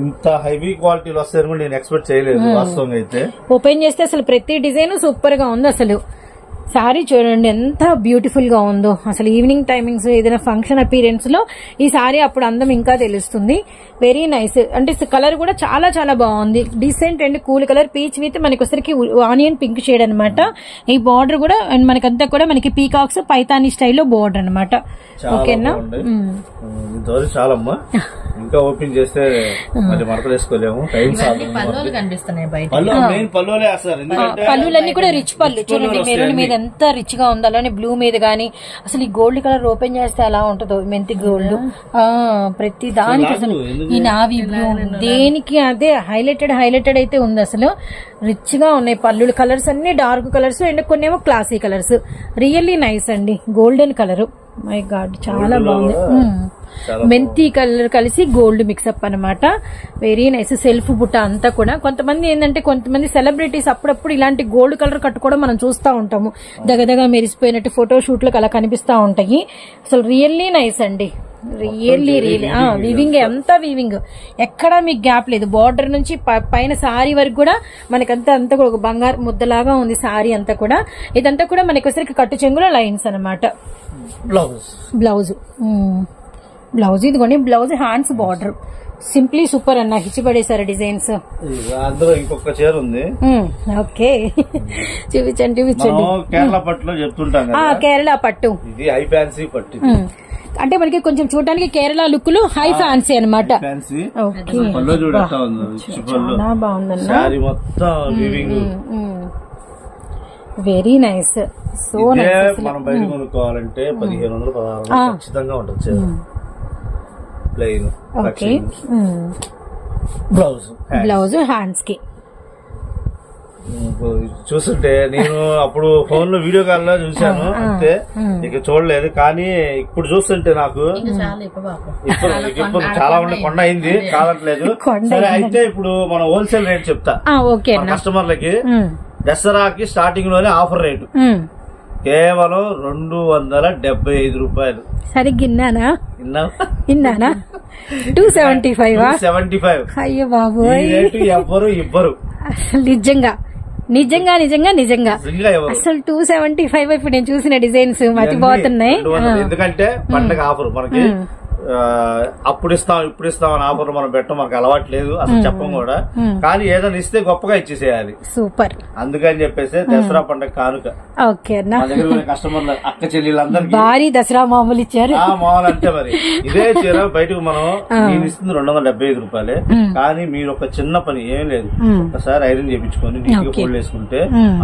ఇంత హెవీ క్వాలిటీలో వస్తాయని కూడా నేను ఎక్స్పెక్ట్ చేయలేదు వాస్తవంగా అయితే. ఓపెన్ చేస్తే అసలు ప్రతి డిజైన్ సూపర్ గా ఉంది. అసలు సారీ చూడండి ఎంత బ్యూటిఫుల్ గా ఉందో. అసలు ఈవినింగ్ టైమింగ్స్ ఏదైనా ఫంక్షన్ అపీరెన్స్ లో ఈ సారీ అప్పుడు అందం ఇంకా తెలుస్తుంది. Very nice. అంటే కలర్ కూడా చాలా చాలా బాగుంది. Decent and cool colour peach with మనకి వచ్చరికి ఆనియన్ పింక్ షేడ్ అనమాట. ఈ బార్డర్ కూడా మనకంతా కూడా మనకి పీకాక్స్ పైతానీ స్టైల్లో బార్డర్ అనమాట. ఓకేనా? చాలమ్మా, ఇంకా ఓపెన్ చేస్తే మరి మడతలు వేసుకోలేము. పళ్ళులన్నీ కూడా రిచ్ పళ్ళు చూడండి. మెరూన్ మీద ఎంత రిచ్ గా ఉందో, అలానే బ్లూ మీద గానీ అసలు ఈ గోల్డ్ కలర్ ఓపెన్ చేస్తే ఎలా ఉంటుందో, మెంతి గోల్డ్ ప్రతి దానికి అసలు ఈ నావీ బ్లూ దేనికి అదే హైలైటెడ్ అయితే ఉంది. అసలు రిచ్ గా ఉన్నాయి పళ్ళులు. కలర్స్ అన్ని డార్క్ కలర్స్ అండ్ కొన్ని ఏమో క్లాసీ కలర్స్. రియల్లీ నైస్ అండి. గోల్డెన్ కలర్, మై గాడ్ చాలా బాగుంది. మెంతి కలర్ కలిసి గోల్డ్ మిక్సప్ అనమాట. Very nice. సెల్ఫ్ బుట్ట అంతా కూడా. కొంతమంది ఏంటంటే కొంతమంది సెలబ్రిటీస్ అప్పుడప్పుడు ఇలాంటి గోల్డ్ కలర్ కట్టుకోవడం మనం చూస్తూ ఉంటాము. దగదగా మెరిసిపోయినట్టు ఫోటో షూట్లు అలా కనిపిస్తా ఉంటాయి. అసలు రియల్లీ నైస్ అండి. రియల్లీ వీవింగ్ అంతా వీవింగ్, ఎక్కడా మీకు గ్యాప్ లేదు. బార్డర్ నుంచి పైన సారీ వరకు కూడా మనకంతా అంతా కూడా ఒక బంగారు ముద్దలాగా ఉంది సారీ అంతా కూడా. ఇదంతా కూడా మనకి వచ్చరికి కట్టు చెంగుల లైన్స్ అనమాట. బ్లౌజ్ ఇదిగోండి. Blouse hands border simply super అన్న. హిచ్చిపడేసారు డిజైన్స్. అందులో ఇంకొక చీర ఉంది. ఓకే, చూపించండి. కేరళ పట్టులో చెప్తుంటాం. కేరళ పట్టు, ఇది హై ఫ్యాన్సీ పట్టు. అంటే మనకి కొంచెం చూడడానికి కేరళ లుక్ లో హై ఫ్యాన్సీ అనమాట. చాలా బాగుందన్న. Very nice. సో మనం బయట కొనుక్కోవాలంటే 1500-1600 ఖచ్చితంగా ఉంటుంది. ప్లెయిన్ బ్లౌజ్ హ్యాండ్స్ కి చూస్తుంటే నేను అప్పుడు ఫోన్ లో వీడియో కాల్ లో చూసాను అంతే, ఇక చూడలేదు. కానీ ఇప్పుడు చూస్తుంటే నాకు ఇప్పుడు చాలా ఉండే కొండ అయింది కాదట్లేదు. సరే అయితే ఇప్పుడు మనం హోల్సేల్ రేట్ చెప్తా కస్టమర్లకి. దసరాకి స్టార్టింగ్ లోనే ఆఫర్ రేటు కేవలం 275 రూపాయలు. సరిగ్గిన్నానా? 275. అయ్యో బాబు, ఎవ్వరు ఇవ్వరు. నిజంగా అసలు 275 ఇప్పుడు నేను చూసిన డిజైన్స్ మతిపోతున్నాయి. ఎందుకంటే పండగ ఆఫర్ మనకి అప్పుడు ఇస్తాం ఇప్పుడు ఇస్తాం అని ఆఫర్ మనం పెట్టం, మనకు అలవాటు లేదు అసలు చెప్పం కూడా. కానీ ఏదైనా ఇస్తే గొప్పగా ఇచ్చేసేయాలి. సూపర్. అందుకని చెప్పేసి దసరా పండుగ కానుక కస్టమర్లు అక్క చెల్లెళ్ళందరికీ భారీ దసరా మామూలు ఇచ్చారు. మామూలు అంటే మరి ఇదే చీర బయటకు మనం నేను ఇస్తుంది 275 రూపాయలే. కానీ మీరు ఒక చిన్న పని ఏం లేదు, ఒకసారి ఐరన్ చేయించుకొని నీట్ గా ఫోల్డ్ వేసుకుంటే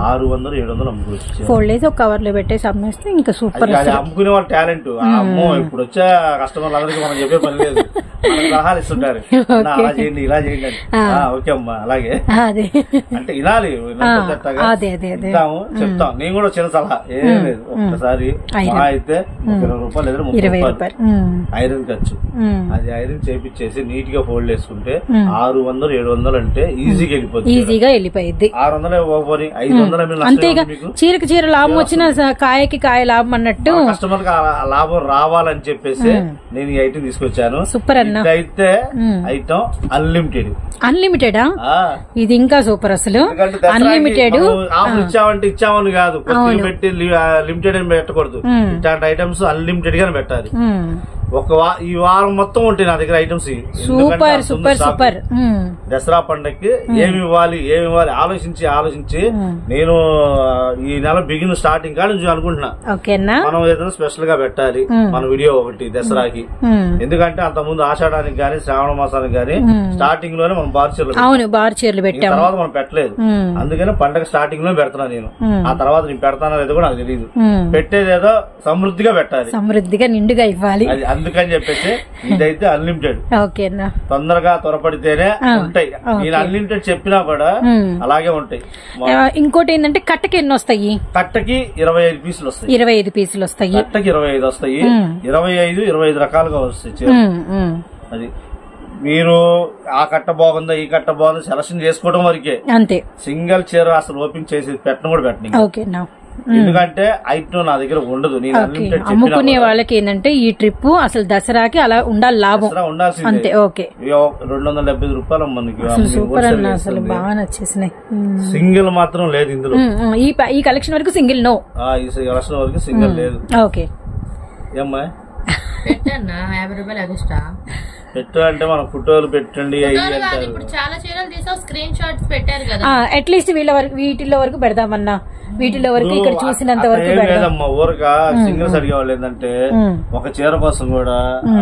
600-700 అమ్ముకోవచ్చు. ఫోల్డ్ వేసి ఒక కవర్ లో పెట్టేసి అమ్మేస్తే ఇంకా సూపర్. అమ్ముకునే వాళ్ళ టాలెంట్. అమ్మో ఇప్పుడు వచ్చే కస్టమర్లు మనం చెప్పే పని లేదు, మనకు సలహాలు ఇస్తుంటారు. అలా చేయండి ఇలా చేయండి అని. ఓకే అమ్మా అలాగే అంటే వినాలి, వింటాము చెప్తాం. నేను కూడా చిన్న సలహా ఏం లేదు, ఒక్కసారి అయితే 20 రూపాయలు లేదా 30 రూపాయలు ఐరన్ ఖర్చు. అది ఐరన్ చేపించేసి నీట్ గా ఫోల్డ్ వేసుకుంటే 600-700 అంటే ఈజీగా వెళ్ళిపోతుంది. 600 ఇవ్వకపోని 500 చీరకి చీర లాభం వచ్చిన కాయకి కాయ లాభం అన్నట్టు కస్టమర్ కి లాభం రావాలని చెప్పేసి నేను ఈ ఐటమ్ తీసుకొచ్చాను. సూపర్ అన్న. అయితే ఐటమ్ అన్లిమిటెడా? ఇది ఇంకా సూపర్. అసలు అన్లిమిటెడ్ ఆఫర్ ఇచ్చామంటే ఇచ్చామని కాదు, పెట్టి లిమిటెడ్ అని పెట్టకూడదు. ఇట్లాంటి ఐటమ్స్ అన్లిమిటెడ్ గానే పెట్టాలి. ఈ వారం మొత్తం ఉంటాయి నా దగ్గర ఐటమ్స్. సూపర్. దసరా పండగకి ఏమి ఇవ్వాలి ఆలోచించి నేను ఈ నెల బిగిన్ స్టార్టింగ్ కానీ అనుకుంటున్నా మనం ఏదైనా స్పెషల్ గా పెట్టాలి మన వీడియో ఒకటి దసరాకి. ఎందుకంటే అంత ముందు ఆషాఢానికి గానీ శ్రావణ మాసానికి గానీ స్టార్టింగ్ లోనే మనం బార్ చీరలు పెట్టాం, తర్వాత మనం పెట్టలేదు. అందుకని పండగ స్టార్టింగ్ లో పెడుతున్నా నేను. ఆ తర్వాత నేను పెడతానో లేదో కూడా నాకు తెలియదు. పెట్టేదేదో సమృద్ధిగా పెట్టాలి, సమృద్ధిగా నిండుగా ఇవ్వాలి. అందుకని చెప్పేసి ఇదైతే అన్లిమిటెడ్. తొందరగా త్వరపడితేనే ఉంటాయి. నేను అన్లిమిటెడ్ చెప్పినా కూడా అలాగే ఉంటాయి. ఇంకోటి ఏంటంటే కట్టకి ఎన్ని వస్తాయి? కట్టకి 25 పీసులు వస్తాయి. 25 పీసులు వస్తాయి. కట్టకి 25 వస్తాయి. 25 రకాలుగా వస్తాయి. అది మీరు ఆ కట్ట బాగుందా ఈ కట్ట బాగుందా సెలక్షన్ చేసుకోవడం వరకే అంతే. సింగిల్ చీర అసలు ఓపెన్ చేసి పెట్టడం కూడా పెట్టండి. ఎందుకంటే ఐటమ్ నా దగ్గర ఉండదు. నేను అన్లిమిటెడ్ అమ్ముకునే వాళ్ళకి ఏంటంటే ఈ ట్రిప్ అసలు దసరాకి అలా ఉండాలి, లాభం అంతే. ఓకే, 270 రూపాయలు మనకి. సూపర్ అన్న, అసలు బాగా నచ్చేసినాయి. సింగిల్ మాత్రం లేదు ఇందులో. ఈ కలెక్షన్ వరకు సింగిల్ నో, ఈ కలెక్షన్ వరకు సింగిల్ లేదు. ఓకే ఏమ్మా పెట్టన్నా 50 రూపాయలు ఎక్స్ట్రా పెట్టు అంటే మనం ఫోటోలు పెట్టండి. ఇప్పుడు చాలా చీరలు తీసావు, స్క్రీన్ షాట్స్ పెట్టారు కదా, అట్లీస్ట్ వీటిలో వరకు పెడదామన్నా. వీటిలో వరకు ఇక్కడ చూసినంత వరకు లేదమ్మా. ఊరగా సింగిల్స్ అడిగేవాళ్ళు ఏంటంటే ఒక చీర కోసం కూడా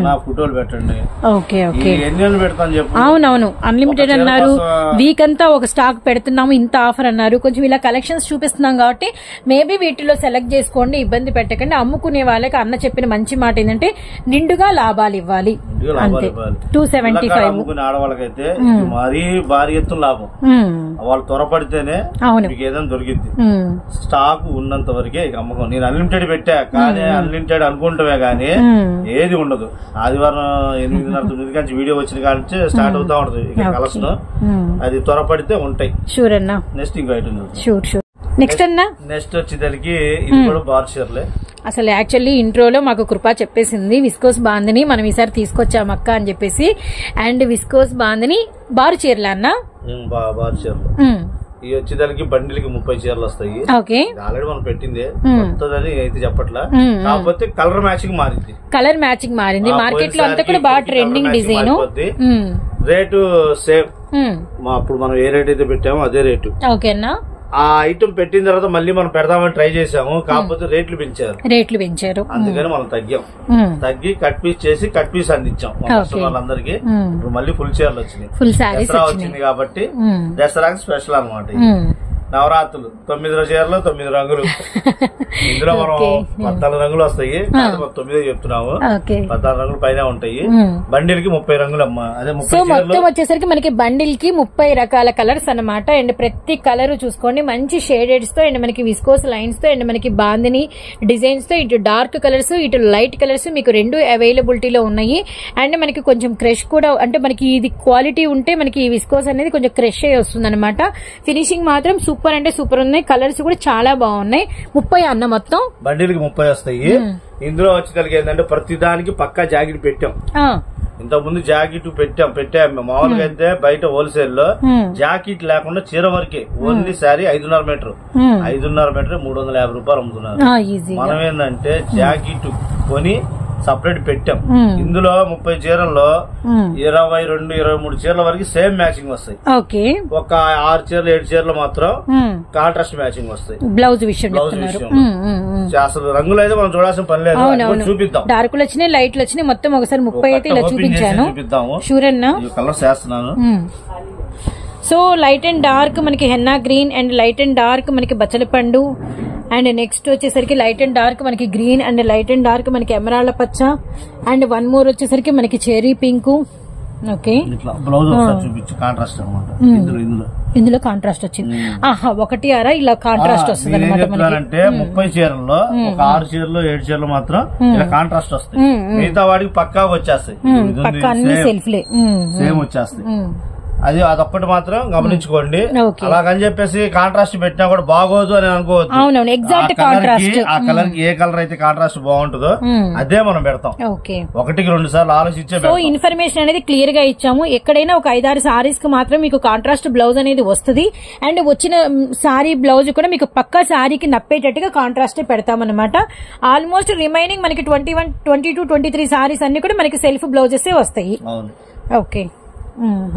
నా ఫోటోలు పెట్టండి. ఓకే ఓకే, ఎన్ని రోజులు పెడతాను చెప్పు. అవునవును, అన్లిమిటెడ్ అన్నారు, వీక్ అంతా ఒక స్టాక్ పెడుతున్నాము, ఇంత ఆఫర్ అన్నారు. కొంచెం ఇలా కలెక్షన్స్ చూపిస్తున్నాం కాబట్టి మేబీ వీటిలో సెలెక్ట్ చేసుకోండి, ఇబ్బంది పెట్టకండి. అమ్ముకునే వాళ్ళకి అన్న చెప్పిన మంచి మాట ఏంటంటే నిండుగా లాభాలు ఇవ్వాలి అంతే. 275 ఆడవాళ్ళకైతే మరీ భారీ ఎత్తున లాభం. వాళ్ళు త్వరపడితేనే మీకు ఏదైనా దొరికింది. స్టాక్ ఉన్నంత వరకే అమ్మకం. నేను అన్లిమిటెడ్ పెట్టా కానీ అన్లిమిటెడ్ అనుకుంటామే గానీ ఏది ఉండదు. ఆదివారం 8:30-9 గంటల వీడియో వచ్చిన కానీ స్టార్ట్ అవుతా ఉంటది ఇక కలెక్షన్. అది త్వరపడితే ఉంటాయి. షూర్ అన్న. నెక్స్ట్ ఇంకో ఐటమ్ షూర్ షూర్. నెక్స్ట్ అన్న, నెక్స్ట్ వచ్చేసరికి ఇది కూడా బార్ చీరలే. అసలు యాక్చువల్లీ ఇంట్రోలో మాకు కృప చెప్పేసింది విస్కోస్ బాందని మనం ఈసారి తీసుకొచ్చాం అక్క అని చెప్పేసి. అండ్ విస్కోస్ బాందని బారు చీరలు అన్న, బార్ చీరలు ఇవి వచ్చేదానికి బండిలకి 30 చీరలు వస్తాయి. ఓకే, ఆల్రెడీ మనం పెట్టింది కొత్తదని అయితే చెప్పట్లా, కాకపోతే కలర్ మ్యాచింగ్ మారింది. కలర్ మ్యాచింగ్ మారింది. మార్కెట్ లో అంతా కూడా బాగా ట్రెండింగ్ డిజైన్. రేటు సేమ్, అప్పుడు మనం ఏ రేట్ అయితే పెట్టామో అదే రేటు. ఓకేనా. ఆ ఐటమ్ పెట్టిన తర్వాత మళ్ళీ మనం పెడదామని ట్రై చేసాము, కాకపోతే రేట్లు పెంచారు. అందుకని మనం తగ్గి కట్ పీస్ చేసి కట్ పీస్ అందించాం వాళ్ళందరికీ. ఇప్పుడు మళ్ళీ ఫుల్ చీరలు వచ్చినాయి. దసరా వచ్చింది కాబట్టి దసరాకి స్పెషల్ అన్నమాట. నవరాత్రులు 9 చీరలు 9 రంగులు. ఇందులో మనం 14 రంగులు వస్తాయి, 9 చెప్తున్నాము. 14 రంగులు పైన ఉంటాయి. బండిల్ కి 30 రంగులు అమ్మా. అదే మొత్తం వచ్చేసరికి మనకి బండిల్ కి 30 రకాల కలర్స్ అన్నమాట. అండ్ ప్రతి కలర్ చూసుకోండి మంచి షేడెడ్స్ తో, అండ్ మనకి విస్కోస్ లైన్స్ తో, అండ్ మనకి బాందిని డిజైన్స్ తో, ఇటు డార్క్ కలర్స్ ఇటు లైట్ కలర్స్ మీకు 2 అవైలబిలిటీలో ఉన్నాయి. అండ్ మనకి కొంచెం క్రష్ కూడా, అంటే మనకి ఇది క్వాలిటీ ఉంటే మనకి ఈ విస్కోస్ అనేది కొంచెం క్రష్ అయ్యి వస్తుంది అనమాట. ఫినిషింగ్ మాత్రం సూపర్ అంటే సూపర్ ఉన్నాయి. కలర్స్ కూడా చాలా బాగున్నాయి. 30 అన్న మొత్తం బండిల్కి 30 వస్తాయి. ఇందులో వచ్చేసరికి ఏంటంటే ప్రతి దానికి పక్కా జాకెట్ పెట్టాం. ఇంతకు ముందు జాకెట్ పెట్టాం మామూలుగా అయితే బయట హోల్సేల్ లో జాకెట్ లేకుండా చీర వరకే ఓన్లీ శారీ 5.5 మీటర్ 350 రూపాయలు అమ్ముతున్నారు. మనం ఏంటంటే జాకెట్ కొని సపరేట్ పెట్టాం. ఇందులో 30 చీరల్లో 22-23 చీరల వరకు సేమ్ మ్యాచింగ్ వస్తాయి. ఒక 6 చీరలు 7 చీరలు మాత్రం కాంట్రాస్ట్ మ్యాచింగ్ వస్తాయి. బ్లౌజ్ విషయం అసలు రంగులు అయితే మనం చూడాల్సిన పని లేదు. చూపిద్దాం. డార్కులు వచ్చినాయి, లైట్లు వచ్చినాయి, మొత్తం ఒకసారి 30 అయితే ఇలా చూపించాను. చూపిద్దాము. షూర్ అన్న. కలర్స్ వేస్తున్నాను. సో లైట్ అండ్ డార్క్ మనకి henna green, and light and dark మనకి బచ్చలపండు, అండ్ నెక్స్ట్ వచ్చేసరికి లైట్ అండ్ డార్క్ మనకి green, and light and dark మనకి ఎమరాల్డ్ పచ్చ, అండ్ 1 మోర్ వచ్చేసరికి మనకి చెరీ పింక్. ఓకే, ఇందులో కాంట్రాస్ట్ వచ్చింది. ఒకటి అరా ఇలా కాంట్రాస్ట్ వస్తుంది అనమాట. 30 చీరల్లో ఒక 6 చీరలు 7 చీరలు మాత్రం ఇలా కాంట్రాస్ట్ వస్తాయి. మిగతా వాడికి పక్కా వచ్చేస్తాయి. పక్కా అన్ని సెల్ఫ్లే సేమ్ వచ్చేస్తాయి. అదొక్కటి మాత్రం గమనించుకోండి. అలాగని చెప్పేసి కాంట్రాస్ట్ పెట్టినా కూడా బాగోదు అని అనుకోవద్దు. ఆ కలర్ కి ఏ కలర్ అయితే కాంట్రాస్ట్ బాగుంటుందో అదే మనం పెడతాం. 1-2 సార్లు ఆలోచించే. సో ఇన్ఫర్మేషన్ అనేది క్లియర్ గా ఇచ్చాము. ఎక్కడైనా ఒక 5-6 సారీస్ కి మాత్రం మీకు కాంట్రాస్ట్ బ్లౌజ్ అనేది వస్తుంది. అండ్ వచ్చిన సారీ బ్లౌజ్ కూడా మీకు పక్కా సారీకి నప్పేటట్టుగా కాంట్రాస్ట్ పెడతామన్నమాట. ఆల్మోస్ట్ రిమైనింగ్ మనకి 22-23 సారీస్ అన్ని కూడా మనకి సెల్ఫ్ బ్లౌజెస్ వస్తాయి. ఓకే,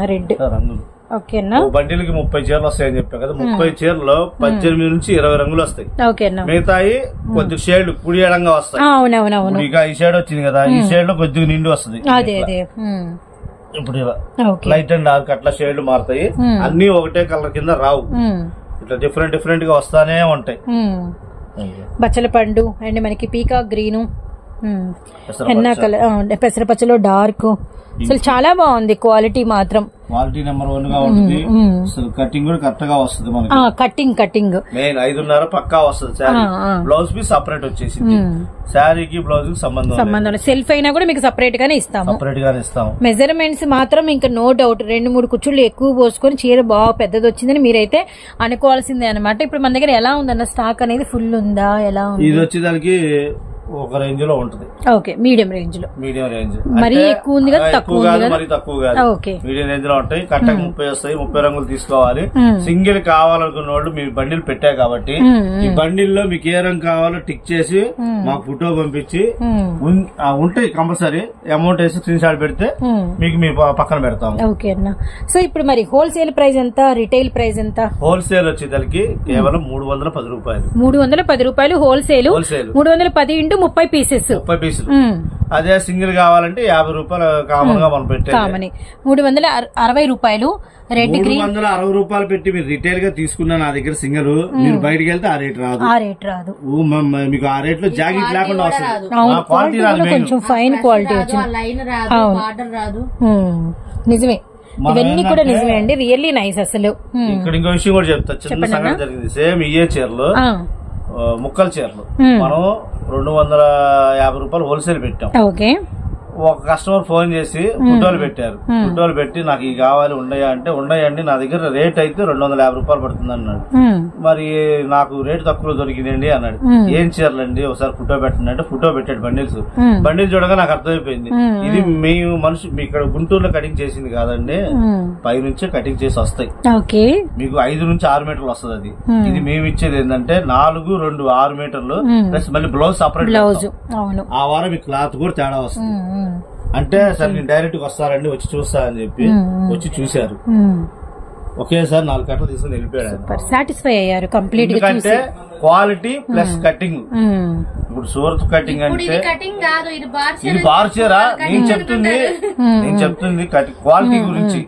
రెడ్ రంగులు. ఓకేనా. బండిలకి 30 చీరలు వస్తాయని చెప్పా కదా. 30 చీరలో 18-20 రంగులు వస్తాయి. మిగతాయి కొద్దిగా షేడ్ కుడియడంగా వస్తాయి. అవునవునవును. ఇక ఈ షేడ్ వచ్చింది కదా, ఈ షేడ్ లో కొద్దిగా నిండి వస్తుంది. ఇప్పుడు ఇలా లైట్ అండ్ డార్క్ అట్లా షేడ్లు మారుతాయి. అన్ని ఒకటే కలర్ కింద రావు, ఇట్లా డిఫరెంట్ గా వస్తానే ఉంటాయి. బచ్చల పండు అండ్ మనకి పీకాక్ గ్రీను, హెన్నా కలర్, పెసరపచ్చలో డార్క్, అసలు చాలా బాగుంది క్వాలిటీ మాత్రం. క్వాలిటీ నెంబర్ 1 గా ఉంటుంది. అసలు కటింగ్ కూడా కరెక్ట్ గా వస్తుంది మనకి. కటింగ్ మెయిన్ 5.5 పక్కా వస్తుంది శారీ. బ్లౌజ్ పీస్ సపరేట్ వచ్చేసింది. శారీకి బ్లౌజ్ కి సంబంధం సెల్ఫ్ అయినా కూడా మీకు సపరేట్ గానే ఇస్తాము. మెజర్మెంట్స్ మాత్రం ఇంకా నో డౌట్ 2-3 కుచ్చుళ్ళు ఎక్కువ పోసుకొని చీర బాగా పెద్దది వచ్చిందని మీరైతే అనుకోవాల్సిందే అనమాట. ఇప్పుడు మన దగ్గర ఎలా ఉందన్న స్టాక్ అనేది ఫుల్ ఉందా, ఎలా ఉంది? ఇది వచ్చేదానికి ఒక రేంజ్ లో ఉంటుంది. ఓకే, మీడియం రేంజ్ లో. మరీ ఎక్కువ ఉంది కదా, తక్కువ మరి తక్కువ కాదు. మీడియం రేంజ్ లో ఉంటాయి. కట్టకు 30 వస్తాయి. 30 రంగులు తీసుకోవాలి. సింగిల్ కావాలనుకున్న వాళ్ళు మీ బండిల్ పెట్టా కాబట్టి ఈ బండిల్ లో మీకు ఏ రంగు కావాలో టిక్ చేసి మాకు ఫోటో పంపించి ఉంటాయి కంపల్సరీ అమౌంట్ వేసి స్క్రీన్ షాట్ పెడితే మీకు మీ పక్కన పెడతాం. ఓకే అన్న. సో ఇప్పుడు మరి హోల్సేల్ ప్రైస్ ఎంత, రిటైల్ ప్రైస్ ఎంత? హోల్సేల్ వచ్చేదానికి కేవలం 310 రూపాయలు. 310 రూపాయలు హోల్సేల్. 310 into 30 pieces. 30 పీసులు. అదే సింగిల్ కావాలంటే 50 రూపాయలు కామన్ గా మనం పెట్టే 360 రూపాయలు. 360 రూపాయలు పెట్టి మీరు రిటైల్ గా తీసుకున్నా నా దగ్గర సింగిల్, మీరు బయటకు వెళ్తే ఆ రేట్ రాదు. మీకు ఆ రేట్ లో జాకెట్ లేకుండా వస్తుంది. క్వాలిటీ రాదు, కొంచెం ఫైన్ క్వాలిటీ వచ్చింది. నిజమే, ఇవన్నీ కూడా నిజమే అండి. Really nice. అసలు ఇక్కడ ఇంకో విషయం కూడా చెప్తా. చిన్న సంగతి జరిగింది. సేమ్ ఇయే చీరలు, ముక్కల చీరలు మనం 250 రూపాయలు హోల్సేల్ పెట్టాం. ఓకే. ఒక కస్టమర్ ఫోన్ చేసి ఫోటోలు పెట్టారు. ఫోటోలు పెట్టి నాకు ఇవి కావాలి ఉన్నాయా అంటే ఉన్నాయండి, నా దగ్గర రేట్ అయితే 250 రూపాయలు పడుతుంది అన్నాడు. మరి నాకు రేట్ తక్కువ దొరికిందండి అన్నాడు. ఏం చీరలండి ఒకసారి ఫోటో పెట్టండి అంటే ఫోటో పెట్టాడు. బండిల్స్ చూడగా నాకు అర్థమైపోయింది. ఇది మీ మనిషి మీ ఇక్కడ గుంటూరులో కటింగ్ చేసింది కాదండి, పై నుంచే కటింగ్ చేసి వస్తాయి. మీకు 5 నుంచి 6 మీటర్లు వస్తుంది. అది ఇది మేము ఇచ్చేది ఏంటంటే 4, 2, 6 మీటర్లు ప్లస్ మళ్ళీ బ్లౌజ్ సపరేట్. ఆ వారం మీ క్లాత్ కూడా తేడా వస్తుంది. అంటే సార్ నేను డైరెక్ట్ గా వస్తారండి, వచ్చి చూస్తా అని చెప్పి వచ్చి చూశారు. ఒకేసారి 4 కట్టలు తీసుకుని వెళ్ళిపోయాడు. సాటిస్ఫై అయ్యారు కంప్లీట్. ఎందుకంటే క్వాలిటీ ప్లస్ కటింగ్. ఇప్పుడు సూరత్ కటింగ్ అంటే ఇది బార్ చీరా. నేను చెప్తుంది క్వాలిటీ గురించి.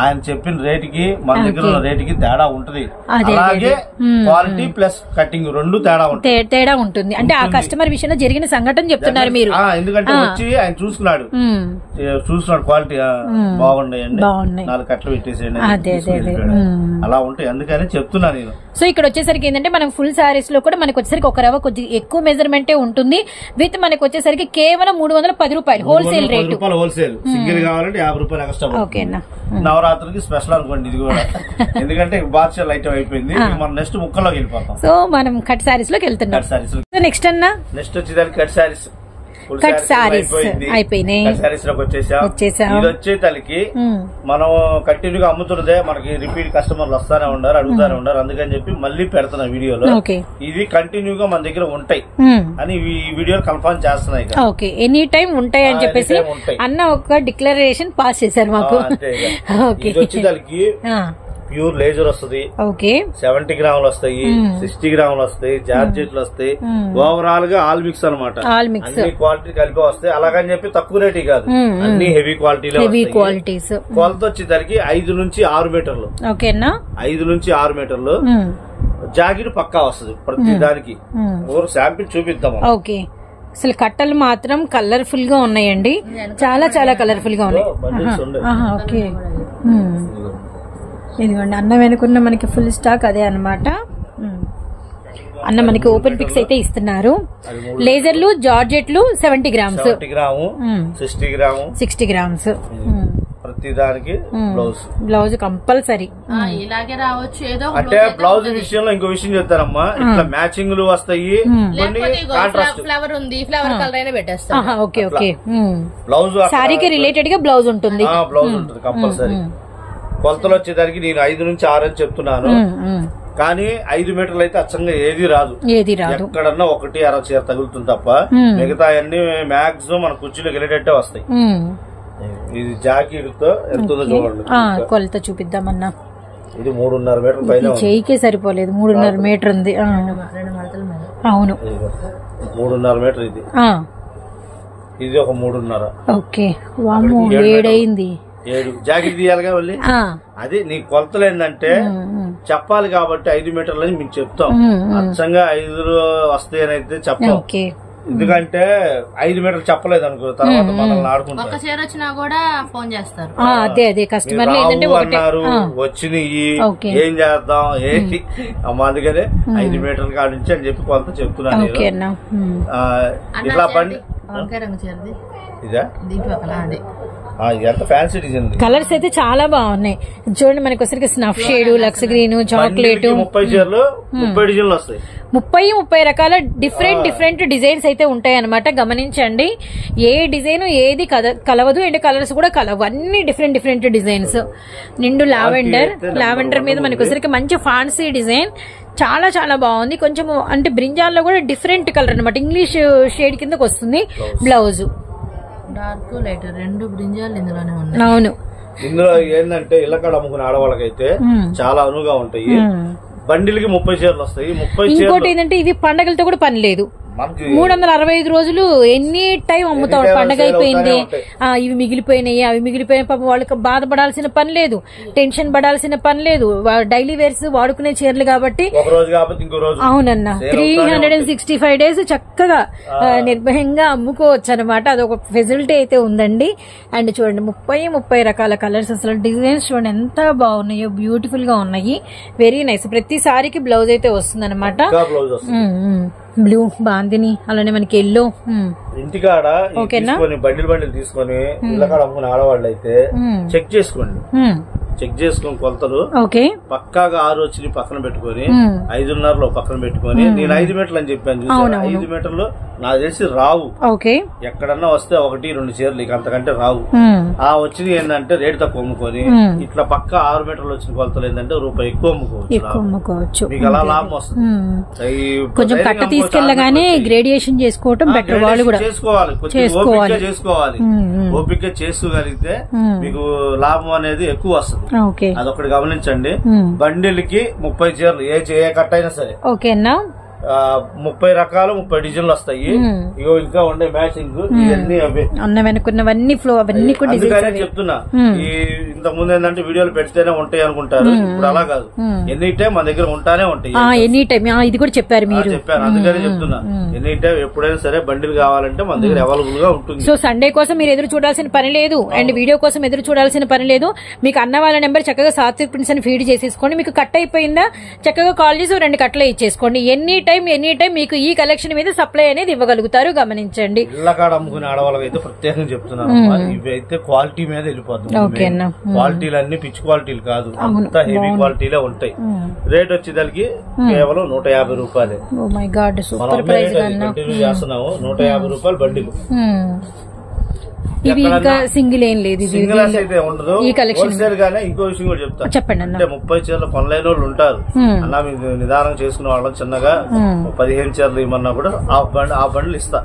ఆయన చెప్పిన రేటుకి మన దగ్గర ఉన్న రేటుకి తేడా ఉంటది. అలాగే క్వాలిటీ ప్లస్ కటింగ్ 2 తేడా ఉంటుంది. అంటే ఆ కస్టమర్ విషయంలో జరిగిన సంఘటన చెప్తున్నారు మీరు. ఎందుకంటే వచ్చి ఆయన చూసుకున్నాడు క్వాలిటీ బాగున్నాయండి, 4 కట్టలు పెట్టేసేయండి, అలా ఉంటాయి. అందుకని చెప్తున్నా నేను. సో ఇక్కడ వచ్చేసరికి ఏంటంటే మనం ఫుల్ సారీస్ లో కూడా మనకు వచ్చేసరికి ఒక రవ్వ కొద్దిగా ఎక్కువ మెజర్మెంటే ఉంటుంది. విత్ మనకు వచ్చేసరికి కేవలం 310 రూపాయలు హోల్సేల్ రేటు. హోల్సేల్. సింగిల్ కావాలంటే 50 రూపాయలు ఎక్స్ట్రా. ఓకేనా. నవరాత్రికి స్పెషల్ అనుకోండి ఇది కూడా. ఎందుకంటే బార్షల్ ఐటమ్ అయిపోయింది. మనం నెక్స్ట్ ముక్కలోకి వెళ్ళిపోతాం. సో మనం కట్ సారీస్ లోకి వెళ్తున్నాం. నెక్స్ట్ అన్నా నెక్స్ట్ వచ్చేదానికి కట్ సారీస్. కట్ సారీస్ అయిపోయినాయి. కట్ సారీస్ లోకి వచ్చేసాం. ఇది వచ్చే తలకి మనం కంటిన్యూగా అమ్ముతున్నదే. మనకి రిపీట్ కస్టమర్లు వస్తానే ఉన్నారు, అడుగుతానే ఉన్నారు. అందుకని చెప్పి మళ్ళీ పెడుతున్నా వీడియోలో. ఇవి కంటిన్యూగా మన దగ్గర ఉంటాయి అని ఈ వీడియోలు కన్ఫర్మ్ చేస్తున్నాయి. ఓకే, ఎనీ టైం ఉంటాయి అని చెప్పేసి అన్న ఒక డిక్లరేషన్ పాస్ చేశారు మాకు. ఇది వచ్చే తలకి ప్యూర్ లేజర్ వస్తుంది. 70 గ్రాములు వస్తాయి, 60 గ్రాములు వస్తాయి, జార్జెట్లు వస్తాయి. ఓవరాల్ గా ఆల్ మిక్స్ అనమాట. అన్ని క్వాలిటీ కలిపి వస్తాయి. అలాగని చెప్పి తక్కువ రేట్ కాదు, అన్ని హెవీ క్వాలిటీలో. కొలత వచ్చేసరికి 5 నుంచి 6 మీటర్లు. 5 నుంచి 6 మీటర్లు జాకెట్ పక్కా వస్తుంది ప్రతి దానికి. శాంపిల్ చూపిద్దాం. ఓకే. అసలు కట్టలు మాత్రం కలర్ఫుల్ గా ఉన్నాయండి, చాలా చాలా కలర్ఫుల్ గా ఉన్నాయి. ఓకే, ఇదిగోండి అన్న వెనుకున్న మనకి ఫుల్ స్టాక్ అదే అనమాట. అన్న మనకి ఓపెన్ పిక్స్ అయితే ఇస్తున్నారు. లేజర్లు, జార్జెట్లు 70 గ్రామ్స్, 60 గ్రామ్స్ ప్రతి దానికి బ్లౌజ్ కంపల్సరీ ఇలాగే రావచ్చు. ఏదో అంటే బ్లౌజ్ విషయంలో ఇంకో విషయం చెప్తారమ్మా, ఇట్లా మ్యాచింగ్లు వస్తాయి. ఫ్లవర్ ఉంది, ఫ్లవర్ కలర్ అయినా పెట్టేస్తాం. Okay okay. బ్లౌజ్ సారీకి రిలేటెడ్ గా బ్లౌజ్ ఉంటుంది. బ్లౌజ్ ఉంటుంది కంపల్సరీ. కొలతలు వచ్చేదానికి నేను 5 నుంచి 6 అని చెప్తున్నాను. కానీ 5 మీటర్లు అయితే అచ్చంగా ఏది రాదు. ఎక్కడన్నా 1.5 చీర తగులుతుంది తప్ప మిగతా అన్ని మాక్సిమం మన కుర్చీలోకి వెళ్ళేటట్టే వస్తాయి. ఇది జాకెట్ తో ఎంత చూడండి. కొలత చూపిద్దామన్నా. ఇది 3.5 మీటర్ పైన. చేయికే సరిపోలేదు, 3.5 మీటర్ ఉంది. అవును, 3.5 మీటర్. ఇది ఒక 3.5. ఓకే, వామ్మో, 7 అయింది. 7 జాకెట్ తీయాలిగా మళ్ళీ. అది నీ కొలతలు ఏంటంటే చెప్పాలి కాబట్టి 5 మీటర్లు అని మీకు చెప్తాం. అచ్చంగా 5 వస్తాయి అని అయితే చెప్తాం. ఎందుకంటే 5 మీటర్లు చెప్పలేదు అనుకో, తర్వాత మనల్ని ఆడుకుంటారు. ఒక చీర వచ్చినా కూడా ఫోన్ చేస్తారు. అదే కస్టమర్ అన్నారు వచ్చినాయి ఏం చేద్దాం ఏంటి అమ్మ, అందుకనే 5 మీటర్ల కాడ నుంచి అని చెప్పి కొంత చెప్తున్నాను. ఇట్లా బండి ఇదా ఫ్యాన్సీ డిజైన్ కలర్స్ అయితే చాలా బాగున్నాయి చూడండి. మనకి వచ్చరికి snuff shade, lux green, chocolate, 30 చీరలు 30 డిజైన్లు వస్తాయి. 30 రకాల డిఫరెంట్ డిజైన్స్ అయితే ఉంటాయి అనమాట. గమనించండి, ఏ డిజైన్ ఏది కలవదు అండ్ కలర్స్ కూడా కలవు, అన్ని డిఫరెంట్ డిజైన్స్. నిండు లావెండర్ మీద మనకి వచ్చరికి మంచి ఫ్యాన్సీ డిజైన్, చాలా బాగుంది. కొంచెం అంటే బ్రింజాల్లో కూడా డిఫరెంట్ కలర్ అనమాట, ఇంగ్లీష్ షేడ్ కిందకి వస్తుంది. బ్లౌజ్ డార్క్ లైట్ 2 బ్రింజాలు ఇందులోనే ఉన్నాయి. అవును, ఇందులో ఏంటంటే ఇళ్ళకాడ అమ్ముకునే ఆడవాళ్ళకైతే చాలా అనువుగా ఉంటాయి. బండిలకి 30 చీరలు వస్తాయి. 30 ఇంకోటి ఏంటంటే ఇవి పండగలతో కూడా పని లేదు. 365 రోజులు ఎనీ టైం అమ్ముతాం. పండగ అయిపోయింది, ఇవి మిగిలిపోయినాయి అవి మిగిలిపోయిన పాపం వాళ్ళకి బాధపడాల్సిన పని లేదు, టెన్షన్ పడాల్సిన పని లేదు. డైలీ వేర్స్ వాడుకునే చీరలు కాబట్టి అవునన్నా 365 డేస్ చక్కగా నిర్భయంగా అమ్ముకోవచ్చు అనమాట. అదొక ఫెసిలిటీ అయితే ఉందండి. అండ్ చూడండి 30 రకాల కలర్స్, అసలు డిజైన్స్ చూడండి ఎంత బాగున్నాయో, బ్యూటిఫుల్ గా ఉన్నాయి. Very nice. ప్రతి సారీకి బ్లౌజ్ అయితే వస్తుంది అనమాట. బ్లూ బాందిని, అలానే మనకి ఎల్లో. ఇంటికాడ బండిలు తీసుకొని ఇళ్ళకాడ అమ్ముకునే ఆడవాళ్ళు అయితే చెక్ చేసుకొని కొలతలు పక్కాగా 6 వచ్చి పక్కన పెట్టుకొని 5:30 పక్కన పెట్టుకొని, నేను 5 మీటర్లు అని చెప్పాను చూసాను. 5 మీటర్లు నాకు తెలిసి రావు. ఎక్కడన్నా వస్తే 1-2 చీరలు ఇక అంతకంటే రావు. ఆ వచ్చింది ఏంటంటే రేటు తక్కువ అమ్ముకొని, ఇట్లా పక్క 6 మీటర్లు వచ్చిన కొలతలు ఏంటంటే రూపాయి ఎక్కువ అమ్ముకోవచ్చు. మీకు అలా లాభం వస్తుంది. కొంచెం కట్ట తీసుకెళ్ళగానే గ్రేడియేషన్ చేసుకోవటం బెటర్. వాళ్ళు కూడా చేసుకోవాలి. ఓపిక చేసుకోగలిగితే మీకు లాభం అనేది ఎక్కువ వస్తుంది. అదొకటి గమనించండి. బండిల్కి 30 చీరలు ఏ కట్ట అయినా సరే ఓకేనా, 30 రకాలు 30 డిజైన్లు వస్తాయి. ఇగో ఇంకా ఉండే మ్యాచింగ్ ఇవన్నీ అవే వెనుకున్నవన్నీ ఫ్లో అవన్నీ చెప్తున్నా. ఈ ఇంత ముందు ఏంటంటే వీడియోలు పెడితేనే ఉంటాయి అనుకుంటారు, ఇప్పుడు అలా కాదు. ఎనీ టైం మన దగ్గర ఉంటానే ఉంటాయి. ఎనీ టైం ఇది కూడా చెప్పారు మీరు. చెప్పాను, అందుకని చెప్తున్నా. ఎనీ టైం ఎప్పుడైనా సరే బండిలు కావాలంటే మన దగ్గర అవైలబుల్ గా ఉంటుంది. సో సండే కోసం మీరు ఎదురు చూడాల్సిన పని లేదు, అండ్ వీడియో కోసం ఎదురు చూడాల్సిన పని లేదు. మీకు అన్న వాళ్ళ నెంబర్ చక్కగా సాత్విక్ ప్రింట్స్ అని ఫీడ్ చేసేసుకోండి. మీకు కట్ అయిపోయిందా చక్కగా కాల్ చేసి 2 కట్టలే ఇచ్చేసుకోండి. ఎనీ టైం మీకు ఈ కలెక్షన్ మీద సప్లై అనేది ఇవ్వగలుగుతారు. గమనించండి. ఇళ్ళకాడ అమ్ముకునే ఆడవాళ్ళకి అయితే ప్రత్యేకంగా చెప్తున్నాను, ఇవి అయితే క్వాలిటీ మీద వెళ్ళిపోతుంది. క్వాలిటీలు అన్ని పిచ్ క్వాలిటీలు కాదు, అంతా హెవీ క్వాలిటీలే ఉంటాయి. రేట్ వచ్చేదానికి కేవలం 150 రూపాయలే. చేస్తున్నాము 150 రూపాయలు బండిలు. ఇవి ఇంకా సింగిల్ ఏం లేదు, సింగిల్ అయితే ఉండదు. ఈ కలెక్షన్ గానే ఇంకో విషయం కూడా చెప్తాను, చెప్పండి. అంటే 30 చీరలు కొనలేని వాళ్ళు ఉంటారు అన్న, మీకు నిదానం చేసుకునే వాళ్ళం చిన్నగా 15 చీరలు ఇవ్వమన్నా కూడా ఆ బండ్లు ఇస్తా.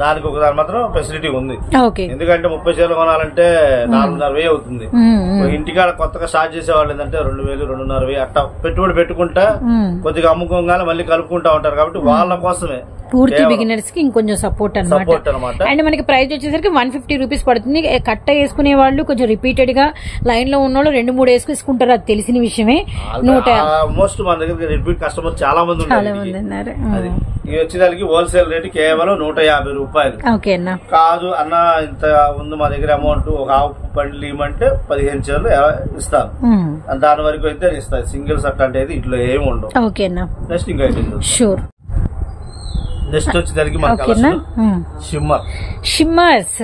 దానికి ఒక దాని మాత్రం ఫెసిలిటీ ఉంది. ఎందుకంటే 30 చీరలు కొనాలంటే 4,500 అవుతుంది. ఇంటికాడ కొత్తగా స్టార్ట్ చేసే వాళ్ళు ఏంటంటే 2,000, 2,500 అట్టా పెట్టుబడి పెట్టుకుంటా కొద్దిగా అమ్ముకోగానే మళ్ళీ కలుపుకుంటా ఉంటారు. కాబట్టి వాళ్ళ కోసమే పూర్తి బిగినర్స్ కి ఇంకొంచెం సపోర్ట్ అనమాట. అండ్ మనకి ప్రైస్ వచ్చేసరికి 150 రూపీస్ పడుతుంది. కట్ట వేసుకునే వాళ్ళు కొంచెం రిపీటెడ్ గా లైన్ లో ఉన్న వాళ్ళు 2-3 వేసుకుంటారు, అది తెలిసిన విషయమే. ఆల్మోస్ట్ మన దగ్గర రిపీట్ కస్టమర్ చాలా మంది ఉన్నారు. ఇది వచ్చేదానికి హోల్సేల్ రేట్ కేవలం 150 రూపాయలు. కాదు అన్న ఇంత ఉంది మా దగ్గర అమౌంట్, ఒక బండ్లు ఇవ్వమంటే 15 చీరలు ఇస్తాను. దాని వరకు అయితే ఇస్తాను. సింగిల్ సెట్ అంటే ఇట్లా ఏమి ఉండవు. నెక్స్ట్ ఇంకా షూర్. నెక్స్ట్ వచ్చేదానికి షిమ్మర్స్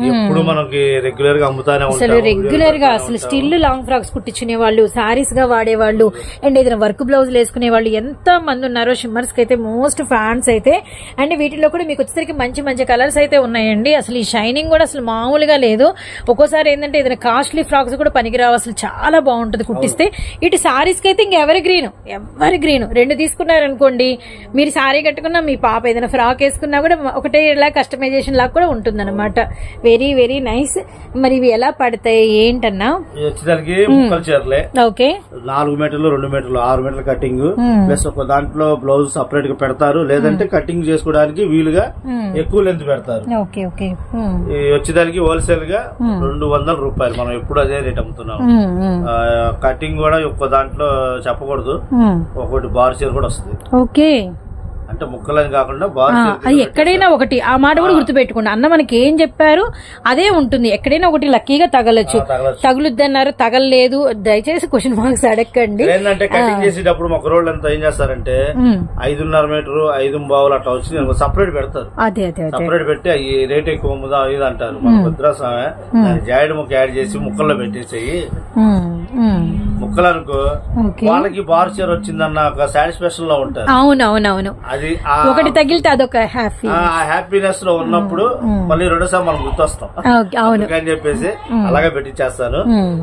ఎప్పుడు మనకి రెగ్యులర్ గా అమ్ముతానే అసలు రెగ్యులర్ గా అసలు స్టిల్ లాంగ్ ఫ్రాక్స్ కుట్టించుకునే వాళ్ళు, సారీస్ గా వాడేవాళ్ళు, అండ్ ఏదైనా వర్క్ బ్లౌజులు వేసుకునే వాళ్ళు ఎంత మంది ఉన్నారో. షిమ్మర్స్ కి అయితే మోస్ట్ ఫ్యాన్స్ అయితే. అండ్ వీటిలో కూడా మీకు వచ్చేసరికి మంచి కలర్స్ అయితే ఉన్నాయండి. అసలు ఈ షైనింగ్ కూడా అసలు మామూలుగా లేదు. ఒక్కోసారి ఏంటంటే ఏదైనా కాస్ట్లీ ఫ్రాక్స్ కూడా పనికిరావు, అసలు చాలా బాగుంటది కుట్టిస్తే. ఇటు సారీస్ కి అయితే ఇంక ఎవరి గ్రీన్ 2 తీసుకున్నారనుకోండి, మీరు సారీ కట్టుకున్నా, మీ పాప ఏదైనా ఫ్రాక్ వేసుకున్నా కూడా ఒకటే ఇలా కస్టమైజేషన్ లాగా కూడా ఉంటుంది అనమాట. Very very nice. మరి ఇవి ఎలా పడతాయి ఏంటన్నా? ఓకే, 4 మీటర్లు 2 మీటర్లు 6 మీటర్ల కటింగ్ ప్లస్ ఒక దాంట్లో బ్లౌజ్ సపరేట్ గా పెడతారు, లేదంటే కటింగ్ చేసుకోవడానికి వీలుగా ఎక్కువ లెంత్ పెడతారు. వచ్చేదానికి హోల్సేల్ గా 200 రూపాయలు. మనం ఎప్పుడు అదే రేట్ అమ్ముతున్నాం. కటింగ్ కూడా ఒక్క దాంట్లో చెప్పకూడదు, ఒకటి బార్ చీర కూడా వస్తుంది. ఓకే, అంటే ముక్కలని కాకుండా అది ఎక్కడైనా ఒకటి, ఆ మాట కూడా గుర్తుపెట్టుకోండి. అన్న మనకి ఏం చెప్పారు అదే ఉంటుంది. ఎక్కడైనా ఒకటి లక్కీగా తగలచ్చు. తగులుద్ది అన్నారు, తగలలేదు. దయచేసి క్వశ్చన్ మార్క్స్ అడగండి. ఏంటంటే కటింగ్ చేసేటప్పుడు మొక్క రోడ్లు అంతా ఏం చేస్తారంటే 5.5 మీటర్ 5 బావులు అట్లా వచ్చి సపరేట్ పెడతారు. అదే సపరేట్ పెట్టి అవి రేట్ ఎక్కువ ఉందా ఇది అంటారు. భద్రాస్వామి జాయిడ్ ముక్క యాడ్ చేసి ముక్కల్లో పెట్టేసేయి. ముక్కలు అనుకో వాళ్ళకి బార్ చీర వచ్చిందన్న ఒక సాటిస్ఫాక్షన్ లో ఉంటారు. అవునవునవును. అది ఒకటి తగిలితే అదొక హ్యాపీనెస్ లో ఉన్నప్పుడు మళ్ళీ రెండోసారి మనం గుర్తొస్తాం అని చెప్పేసి అలాగే పెట్టించేస్తాను.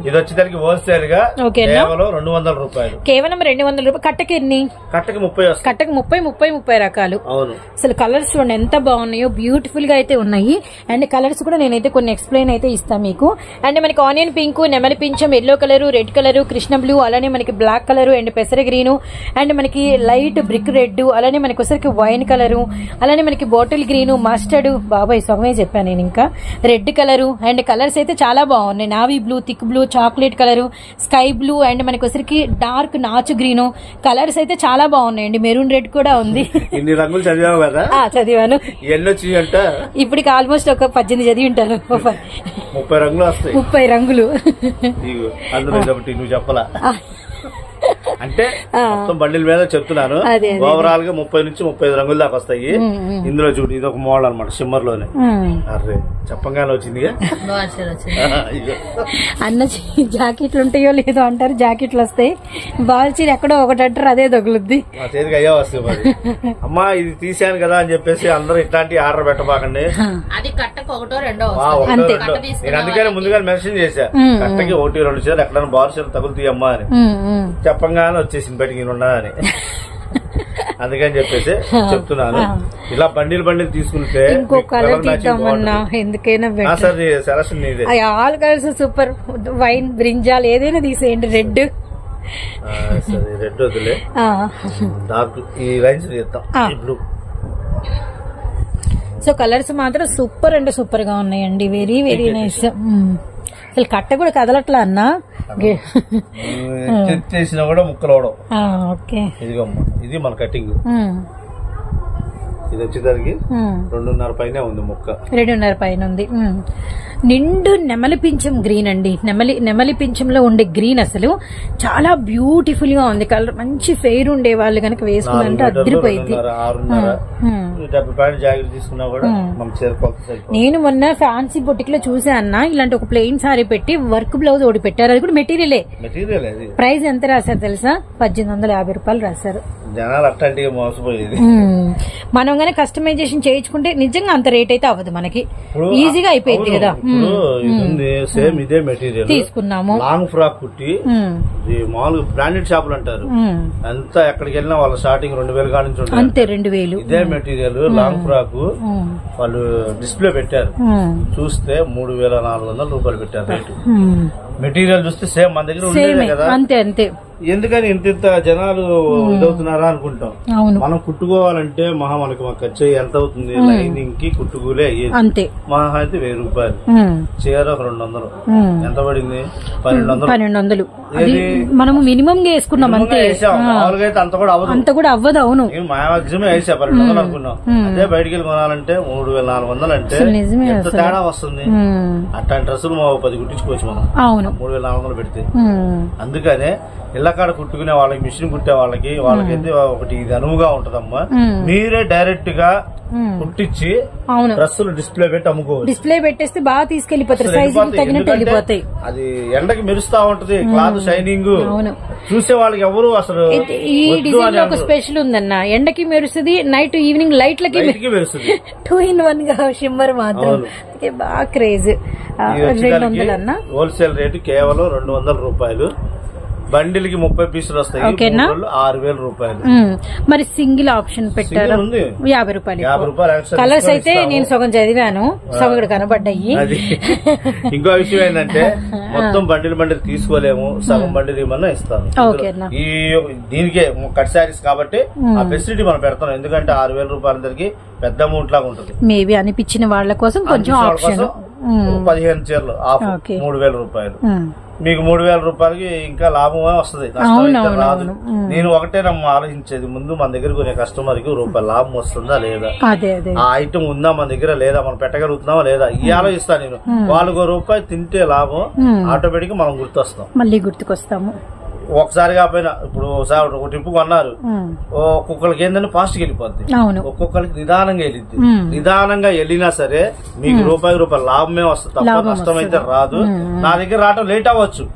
ఇది వచ్చేదానికి హోల్సేల్ గా కేవలం 200 రూపాయలు. కేవలం 200 రూపాయలు. కట్టకి ఎన్ని? కట్టకి 30 వస్తాయి. కట్టకి 30 రకాలు. అవును. అసలు కలర్స్ చూడండి ఎంత బాగున్నాయో, బ్యూటిఫుల్ గా అయితే ఉన్నాయి. అండ్ కలర్స్ కూడా నేనైతే కొన్ని ఎక్స్ప్లెయిన్ అయితే ఇస్తాను మీకు. అండ్ మనకి ఆనియన్ పింక్, నెమలి పింఛం, yellow colour, red colour, Krishna blue, అలానే మనకి బ్లాక్ కలర్ అండ్ పెసర గ్రీన్, అండ్ మనకి లైట్ బ్రిక్ రెడ్, అలానే మనకి వచ్చరికి వైన్ కలరు, అలానే మనకి బాటిల్ గ్రీన్, మస్టర్డ్, బాబాయ్ సగమే చెప్పాను నేను, ఇంకా రెడ్ కలరు. అండ్ కలర్స్ అయితే చాలా బాగున్నాయి. Navy blue, thick blue, chocolate colour, sky blue, and మనకి వచ్చరికి డార్క్ నాచు గ్రీన్. కలర్స్ అయితే చాలా బాగున్నాయండి. మెరూన్ రెడ్ కూడా ఉంది. ఇన్ని రంగులు చదివావు కదా? చదివాను. ఇప్పటికి ఆల్మోస్ట్ ఒక 18 చదివి ఉంటాను. 30 రంగులు వస్తాయి. 30 రంగులు నువ్వు చెప్పలా అంటే మొత్తం బండిల మీద చెప్తున్నాను. ఓవరాల్ గా 30 నుంచి 35 రంగుల దాకా వస్తాయి. ఇందులో చూడు ఇది ఒక మోడల్ అనమాట, షిమ్మర్ లోనే. అరే చెప్పంగానే వచ్చింది అన్న జాకెట్లు ఉంటాయో లేదో అంటారు. జాకెట్లు వస్తాయి. బాల్చీర ఎక్కడో ఒకటి అంటారు, అదే తగులుద్ది. మా చేతికి అయ్యా వస్తాయి మరి. అమ్మా ఇది తీసాను కదా అని చెప్పేసి అందరూ ఇట్లాంటి ఆర్డర్ పెట్టబాకండి. అది కట్టకు ఒకటో రెండో. నేను అందుకని ముందుగా మెన్షన్ చేశా, కట్టకి 1-2 చీరలు ఎక్కడైనా బారు చీరలు తగులుతాయమ్మా అని చెప్పంగానే వచ్చేసింది బయటికి ఉన్నదని. అందుకని చెప్పేసి చెప్తున్నాను. ఇలా బండిలు తీసుకుంటే ఎందుకైనా సెలక్షన్ నీదే. All colours super. Wine, brinjal ఏదైనా తీసేయండి. రెడ్ వదిలే, డార్క్ ఈ లైన్స్ తీస్తాం. బ్లూ. సో కలర్స్ మాత్రం సూపర్ అంటే సూపర్ గా ఉన్నాయండి. Very very nice. అసలు కట్ట కూడా కదలట్లా అన్నా, చేసినా కూడా ముక్కలు అవడం. ఓకే. ఇది మన కటింగ్. ఇది వచ్చేసరికి 2.5 పైన ఉంది ముక్క. 2.5 పైన ఉంది. నిండు నెమలి పింఛం గ్రీన్ అండి. నెమలి పింఛంలో ఉండే గ్రీన్ అసలు చాలా బ్యూటిఫుల్ గా ఉంది. కలర్ మంచి ఫెయిర్ ఉండే వాళ్ళు కనుక వేసుకున్నంటే అదిరిపోయింది. నేను మొన్న ఫ్యాన్సీ బొటిక్ లో చూసా అన్న, ఇలాంటి ఒక ప్లెయిన్ సారీ పెట్టి వర్క్ బ్లౌజ్ ఒకటి పెట్టారు. అది కూడా మెటీరియలే. ప్రైస్ ఎంత రాశారు తెలుసా? 1850 రూపాయలు రాశారు. జనాలు అట్లాంటివి మోసపోయేది. మనం గానీ కస్టమైజేషన్ చేయించుకుంటే నిజంగా అంత రేట్ అయితే అవ్వదు, మనకి ఈజీగా అయిపోయింది కదా. సేమ్ ఇదే మెటీరియల్ తీసుకున్నాము. లాంగ్ ఫ్రాక్ కుట్టి మామూలుగా బ్రాండెడ్ షాపులు అంటారు. అంతా ఎక్కడికి వెళ్ళినా వాళ్ళ స్టార్టింగ్ 2000 కాడి నుంచి ఉంటుంది. అంతే 2000. ఇదే మెటీరియల్ లాంగ్ ఫ్రాక్ వాళ్ళు డిస్ప్లే పెట్టారు. చూస్తే 3400 రూపాయలు పెట్టారు రేటు. మెటీరియల్ చూస్తే సేమ్ మన దగ్గర ఉండేదే కదా. అంతే అంతే. ఎందుకని ఇంత జనాలు ఇదవుతున్నారా అనుకుంటాం. మనం కుట్టుకోవాలంటే మనకి ఖర్చు ఎంత అవుతుంది? లైనింగ్ కి కుట్టుకూలే అయ్యేది అంతే. మహా అయితే 1000 రూపాయలు. చీర 200 ఎంత పడింది? 1200. మనము మినిమం వేసుకున్నాం అంతే. మామూలుగా అయితే అంత కూడా అవ్వదు. అవును. మాక్సిమం వేసా 1200 అనుకున్నాం. అదే బయటికి వెళ్ళి కొనాలంటే 3400 అంటే ఎంత తేడా వస్తుంది. అట్లాంటి డ్రెస్సులు 10 కుట్టించుకోవచ్చు మనం. అవును. 3400 పెడితే. అందుకనే ఇళ్లకాడ కుట్టుకునే వాళ్ళకి, మిషన్ కుట్టే వాళ్ళకైతే ఒకటి ఇది అనువుగా ఉంటదమ్మా. మీరే డైరెక్ట్ గా కుట్టించి డ్రెస్సులు డిస్ప్లే పెట్టి అమ్ముకోవచ్చు. డిస్ప్లే పెట్టేస్తే బాగా తీసుకెళ్లిపోతారు. సైజుకి తగినట్టు వెళ్ళిపోతాయి. అది ఎండకి మెరుస్తా ఉంటది, క్లాత్ షైనింగ్. చూసే వాళ్ళకి ఎవరు అసలు ఈ డిజైన్ లో ఒక స్పెషల్ ఉందన్న. ఎండకి మెరుస్తుంది, నైట్ ఈవినింగ్ లైట్లకి మెరుస్తుంది. 2 in 1 గా షిమ్మర్ మాత్రం బాగా క్రేజ్. 200 అన్న. హోల్సేల్ రేటు కేవలం 200 రూపాయలు. బండిల్ కి 30 పీసులు వస్తాయి. 6000 రూపాయలు. మరి సింగిల్ ఆప్షన్ పెట్టారు 50 రూపాయలు. కలర్స్ అయితే నేను సగం చదివాను, సగం ఇక్కడ కనబడ్డాయి. ఇంకో విషయం ఏంటంటే మొత్తం బండిల్ తీసుకోలేము, సగం బండిల్ ఏమన్నా ఇస్తాను. ఈ దీనికే కట్ శారీస్ కాబట్టి ఆ ఫెసిలిటీ మనం పెడతాం. ఎందుకంటే 6000 రూపాయల దగ్గరికి పెద్ద అమౌంట్ లాగా ఉంటుంది. మేబీ అనిపించిన వాళ్ళ కోసం కొంచెం ఆప్షన్ 15 చీరలు ఆఫ్ 3,000 రూపాయలు. మీకు 3,000 రూపాయలకి ఇంకా లాభమే వస్తుంది, రాదు. నేను ఒకటేనమ్మా ఆలోచించేది, ముందు మన దగ్గర కొనే కస్టమర్ కి రూపాయలు లాభం వస్తుందా లేదా, ఆ ఐటమ్ ఉందా మన దగ్గర లేదా, మనం పెట్టగలుగుతున్నావా లేదా, ఈ ఆలోచిస్తా నేను. వాళ్ళకు రూపాయి తింటే లాభం, ఆటోమేటిక్ మనం గుర్తొస్తాం, మళ్ళీ గుర్తుకొస్తాము. ఒకసారి కాకపోయినా ఇప్పుడు ఒక ట్రిప్ కొన్నారు, ఒక్కొక్కరికి ఏంటంటే ఫాస్ట్ గా వెళ్ళిపోద్ది, ఒక్కొక్కరికి నిదానంగా వెళ్ళిద్ది. నిదానంగా వెళ్ళినా సరే మీకు రూపాయి లాభమే వస్తుంది తప్ప నష్టం అయితే రాదు. నా దగ్గర రావడం లేట్ అవ్వచ్చు,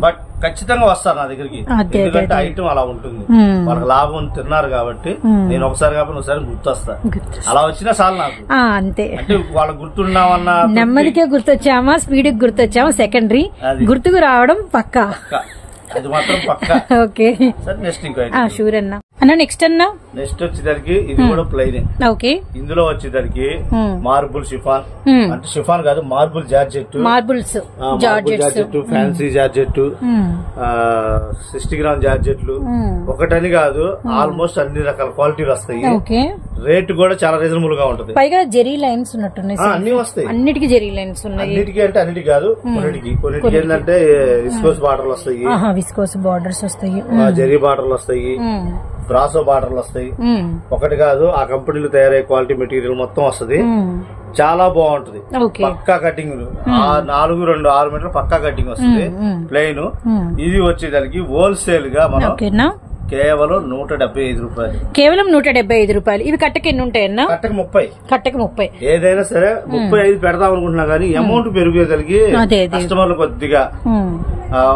బట్ ఖచ్చితంగా వస్తారు నా దగ్గరికి, ఎందుకంటే ఐటమ్ అలా ఉంటుంది. వాళ్ళకి లాభం తిన్నారు కాబట్టి నేను ఒకసారి కాబట్టి ఒకసారి గుర్తొస్తా. అలా వచ్చినా చాలు నాకు, అంతే. అంటే వాళ్ళకి గుర్తున్నామన్నా నెమ్మదికే గుర్తొచ్చామా, స్పీడ్ కి గుర్తొచ్చామా సెకండరీ, గుర్తుకు రావడం పక్కా, అది మాత్రం పక్కా. ఓకే సార్, నెక్స్ట్ ఇంకో షూర్ అన్న. నెక్స్ట్ వచ్చేసరికి ఇది కూడా ప్లెయిన్. ఓకే, ఇందులో వచ్చేసరికి మార్బుల్ షిఫాన్, అంటే షిఫాన్ కాదు marble georgette, marbles georgette, fancy georgette, 60 gram జార్జెట్లు, ఒకటని కాదు ఆల్మోస్ట్ అన్ని రకాల క్వాలిటీలు వస్తాయి. రేట్ కూడా చాలా రీజనబుల్ గా ఉంటది, పైగా జెరీ లైన్స్ ఉన్నట్టున్నాయి, అన్ని వస్తాయి. అన్నిటికీ జెరీ లైన్స్ ఉన్నాయి, అన్నిటికీ అంటే అన్నిటికీ కాదు, కొన్నిటికి ఏంటంటే విస్కోస్ బార్డర్లు వస్తాయి, విస్కోస్ బార్డర్స్ వస్తాయి, జెరీ బార్డర్లు వస్తాయి, బ్రాసో బార్డర్లు వస్తాయి. ఒకటి కాదు, ఆ కంపెనీలో తయారయ్యే క్వాలిటీ మెటీరియల్ మొత్తం వస్తుంది, చాలా బాగుంటది. పక్కా కటింగ్ 4-2-6 మీటర్లు పక్కా కటింగ్ వస్తుంది ప్లెయిన్. ఇది వచ్చేదానికి హోల్సేల్ గా మనం కేవలం 175 రూపాయలు, కేవలం 175 రూపాయలు. ఇవి కట్టకి ఎన్ని ఉంటాయన్నా? కట్టకి 30. ఏదైనా సరే 35 పెడదాం అనుకుంటున్నా గానీ అమౌంట్ పెరిగేసరికి కస్టమర్లు కొద్దిగా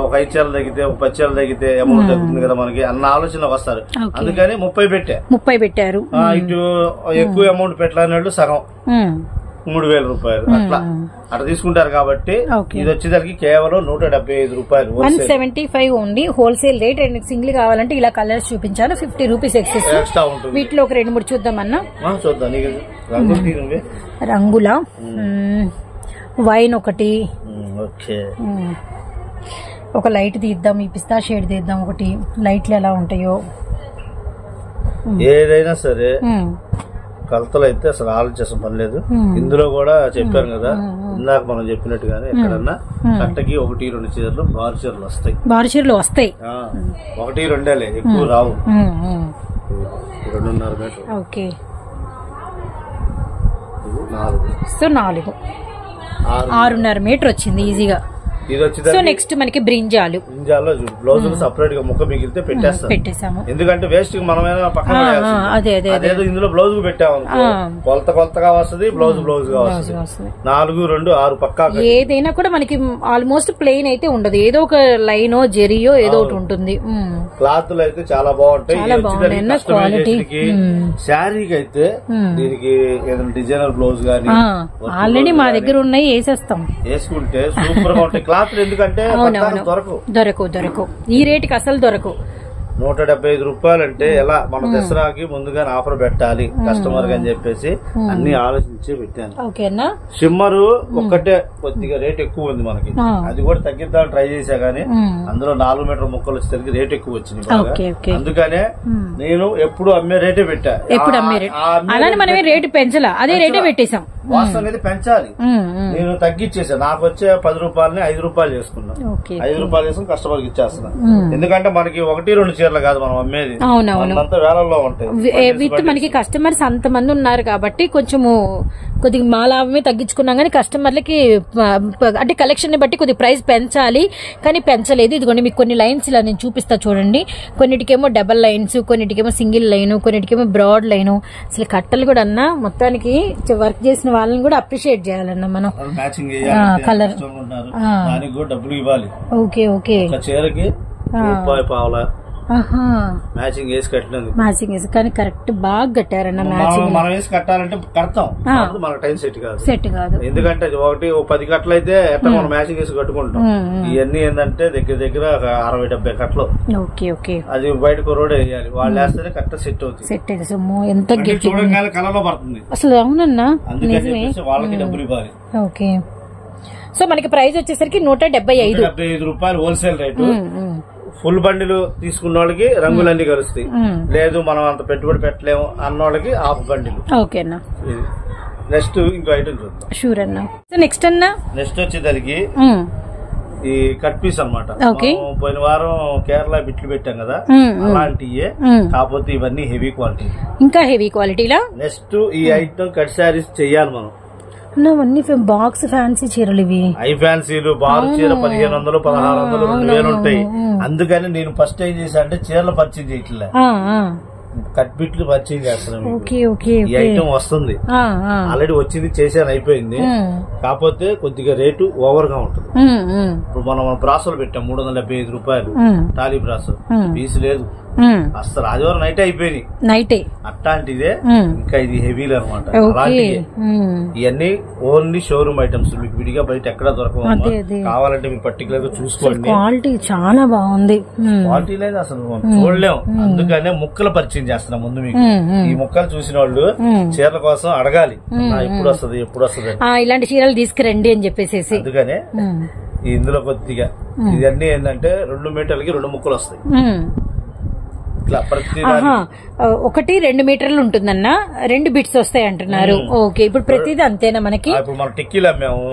ఒక 5 చీరలు తగ్గితే ఒక 10 చీరలు తగ్గితే అమౌంట్ తగ్గుతుంది కదా మనకి అన్న ఆలోచన వస్తారు, అందుకని 30 పెట్టారు. ఇటు ఎక్కువ అమౌంట్ పెట్టాలన్నాడు సగం 3,000 రూపాయలు అట్లా తీసుకుంటారు కాబట్టి ఇది వచ్చేసరికి కేవలం 175 రూపాయలు, 175 only wholesale rate. And single కావాలంటే ఇలా కలర్స్ చూపించాను, 50 రూపీస్ ఎక్స్ట్రా ఉంటుంది. వీటిలో ఒక 2-3 చూద్దామన్నా, చూద్దాం. రంగుల వైన్ ఒకటి, ఒక లైట్ తీద్దాం, ఈ పిస్తా షేడ్ తీద్దాం, ఒకటి లైట్లు ఎలా ఉంటాయో. ఏదైనా సరే కలతలు అయితే అసలు ఆలోచించడం పని లేదు. ఇందులో కూడా చెప్పాను కదా ఇందాక మనం చెప్పినట్టుగానే ఎక్కడన్నా కట్టకి 1-2 చీరలు బారు చీరలు వస్తాయి, 1-2 ఎక్కువ రావు, 2.5 మీటర్. ఓకే, 6.5 మీటర్ వచ్చింది ఈజీగా. సో నెక్స్ట్ మనకి బ్రింజాలు, బ్లౌజ్ సపరేట్ గా ముక్క మిగిలితే పెట్టేసాము, ఎందుకంటే వేస్ట్ మనమైనా పక్కన అదేదో ఇందులో బ్లౌజ్ పెట్టాము కొలతగా వస్తుంది, బ్లౌజ్ గా వస్తుంది. 4-2-6 పక్కా. ఏదైనా కూడా మనకి ఆల్మోస్ట్ ప్లెయిన్ అయితే ఉండదు, ఏదో ఒక లైనో జెరియో ఏదో ఒకటి ఉంటుంది. క్లాత్లు అయితే చాలా బాగుంటాయి. శారీకి అయితే దీనికి ఏదైనా డిజైనర్ బ్లౌజ్ గానీ ఆల్రెడీ మా దగ్గర ఉన్నాయి, వేసేస్తాం, వేసుకుంటే సూపర్ గా ఉంటాయి. క్లాత్లు ఎందుకంటే దొరకవు, ఈ రేటుకి అసలు దొరకవు. 175 రూపాయలు అంటే ఎలా, మన దసరాకి ముందుగానే ఆఫర్ పెట్టాలి కస్టమర్ అని చెప్పేసి అన్ని ఆలోచించి పెట్టాను. షిమ్మరు ఒక్కటే కొద్దిగా రేట్ ఎక్కువ ఉంది మనకి, అది కూడా తగ్గిద్దామని ట్రై చేసా గానీ అందులో 4 మీటర్ ముక్కలు వచ్చేసరికి రేట్ ఎక్కువ వచ్చింది. అందుకనే నేను ఎప్పుడు అమ్మే రేటే పెట్టా, అలానే మనమే రేటు పెంచలా, అదే రేటే పెట్టేశాం. వాస్తవం అనేది పెంచాలి, నేను తగ్గించేసా. నాకు వచ్చే 10 రూపాయలని 5 రూపాయలు చేసుకున్నా, 5 రూపాయలు చేసుకుని కస్టమర్ కి ఇచ్చేస్తున్నా. ఎందుకంటే మనకి 1-2 చీరలు కాదు మనం అమ్మేది, అంత వేలల్లో ఉంటాయి. విత్ మనకి కస్టమర్స్ అంతమంది ఉన్నారు కాబట్టి కొంచెము కొద్దిగా మా లాభమే తగ్గించుకున్నాం కానీ కస్టమర్లకి అంటే కలెక్షన్ ని బట్టి కొద్దిగా ప్రైస్ పెంచాలి కానీ పెంచలేదు. ఇదిగోండి మీకు కొన్ని లైన్స్ ఇలా నేను చూపిస్తా చూడండి, కొన్నిటికేమో డబల్ లైన్స్, కొన్నిటికేమో సింగిల్ లైన్, కొన్నిటికేమో బ్రాడ్ లైన్. అసలు కట్టలు కూడా అన్నా మొత్తానికి వర్క్ చేసిన వాళ్ళని కూడా అప్రిషియేట్ చేయాలన్నా మనం. కలర్ డబ్బులు ఇవ్వాలి. ఓకే ఓకే, చీరకి రూపాయి పావలా మ్యాచింగ్ వేసి కట్టినది, మ్యాచింగ్ వేసి కానీ కరెక్ట్ బాగా కట్టారన్న. మ్యాచింగ్ మనం వేసి కట్టాలంటే కడతాం, మనకు టైం సెట్ కాదు. ఎందుకంటే 10 కట్టలు అయితే ఎట్లా మనం మ్యాచింగ్ వేసి కట్టుకుంటాం. ఇవన్నీ ఏంటంటే దగ్గర 60-70 కట్టలు. ఓకే ఓకే, అది బయటకు రోడ్ వేయాలి, వాళ్ళు వేస్తేనే కరెక్ట్ సెట్ అవుతుంది. సెట్ అయితే ఎంత చూడగానే కళలో పడుతుంది అసలు. అవునన్నా, అందుకని వాళ్ళకి డబ్బులు ఇవ్వాలి. ఓకే, సో మనకి ప్రైస్ వచ్చేసరికి 175 రూపాయలు హోల్సేల్ రేటు. ఫుల్ బండిలు తీసుకున్న వాళ్ళకి రంగులన్నీ కలుస్తాయి, లేదు మనం అంత పెట్టుబడి పెట్టలేము అన్న వాళ్ళకి హాఫ్ బండిలు. ఓకేనా, నెక్స్ట్ ఇంకో ఐటమ్ చూద్దాం. షూర్ అన్న. నెక్స్ట్ అన్న నెక్స్ట్ వచ్చేసరికి ఈ కట్ పీస్ అనమాట. పోయిన వారం కేరళ బిట్లు పెట్టాం కదా, అలాంటివే, కాకపోతే ఇవన్నీ హెవీ క్వాలిటీ, ఇంకా హెవీ క్వాలిటీలా. నెక్స్ట్ ఈ ఐటమ్ కట్ శారీస్ చెయ్యాలి మనం. అవన్నీ బాక్స్ ఫ్యాన్సీ చీరలు ఇవి. ఐ ఫ్యాన్సీలు బారు చీర 1500, 1600, 2000 ఉంటాయి. అందుకని నేను ఫస్ట్ ఏం చేశా అంటే చీరలు పర్చేజ్ చేయట్లే, కట్ బిట్లు పర్చేజ్ చేస్తున్నాను. ఈ ఐటమ్ వస్తుంది, ఆల్రెడీ వచ్చింది, చేశాను, అయిపోయింది. కాకపోతే కొద్దిగా రేటు ఓవర్ గా ఉంటుంది. ఇప్పుడు మనం బ్రాసోలు పెట్టాం 375 రూపాయలు, టాలీ బ్రాసో పీస్ లేదు అసలు, ఆదివారం నైట్ అయిపోయినాయి, నైటే. అట్లాంటిదే ఇంకా ఇది హెవీలు అనమాట. అలాంటివి ఇవన్నీ ఓన్లీ షోరూమ్ ఐటమ్స్, మీకు విడిగా బయట ఎక్కడ దొరకవు. కావాలంటే మీరు పర్టికులర్ గా చూసుకోండి. క్వాలిటీ చాలా బాగుంది, క్వాలిటీ లేదు అసలు చూడలేము. అందుకనే ముక్కలు పరిచయం చేస్తున్నాం ముందు మీకు. ఈ ముక్కలు చూసిన వాళ్ళు చీరల కోసం అడగాలి, ఎప్పుడు వస్తుంది ఎప్పుడు వస్తుంది, ఇలాంటి చీరలు తీసుకురండి అని చెప్పేసి. అందుకనే ఇందులో కొద్దిగా ఇవన్నీ ఏంటంటే 2 మీటర్లకి 2 ముక్కలు వస్తాయి. 1 2 మీటర్లు ఉంటుందన్న, 2 బిట్స్ వస్తాయి అంటున్నారు. ఓకే, ఇప్పుడు ప్రతిదీ అంతేనా మనకి? మనం టిక్కీలు అమ్మాము,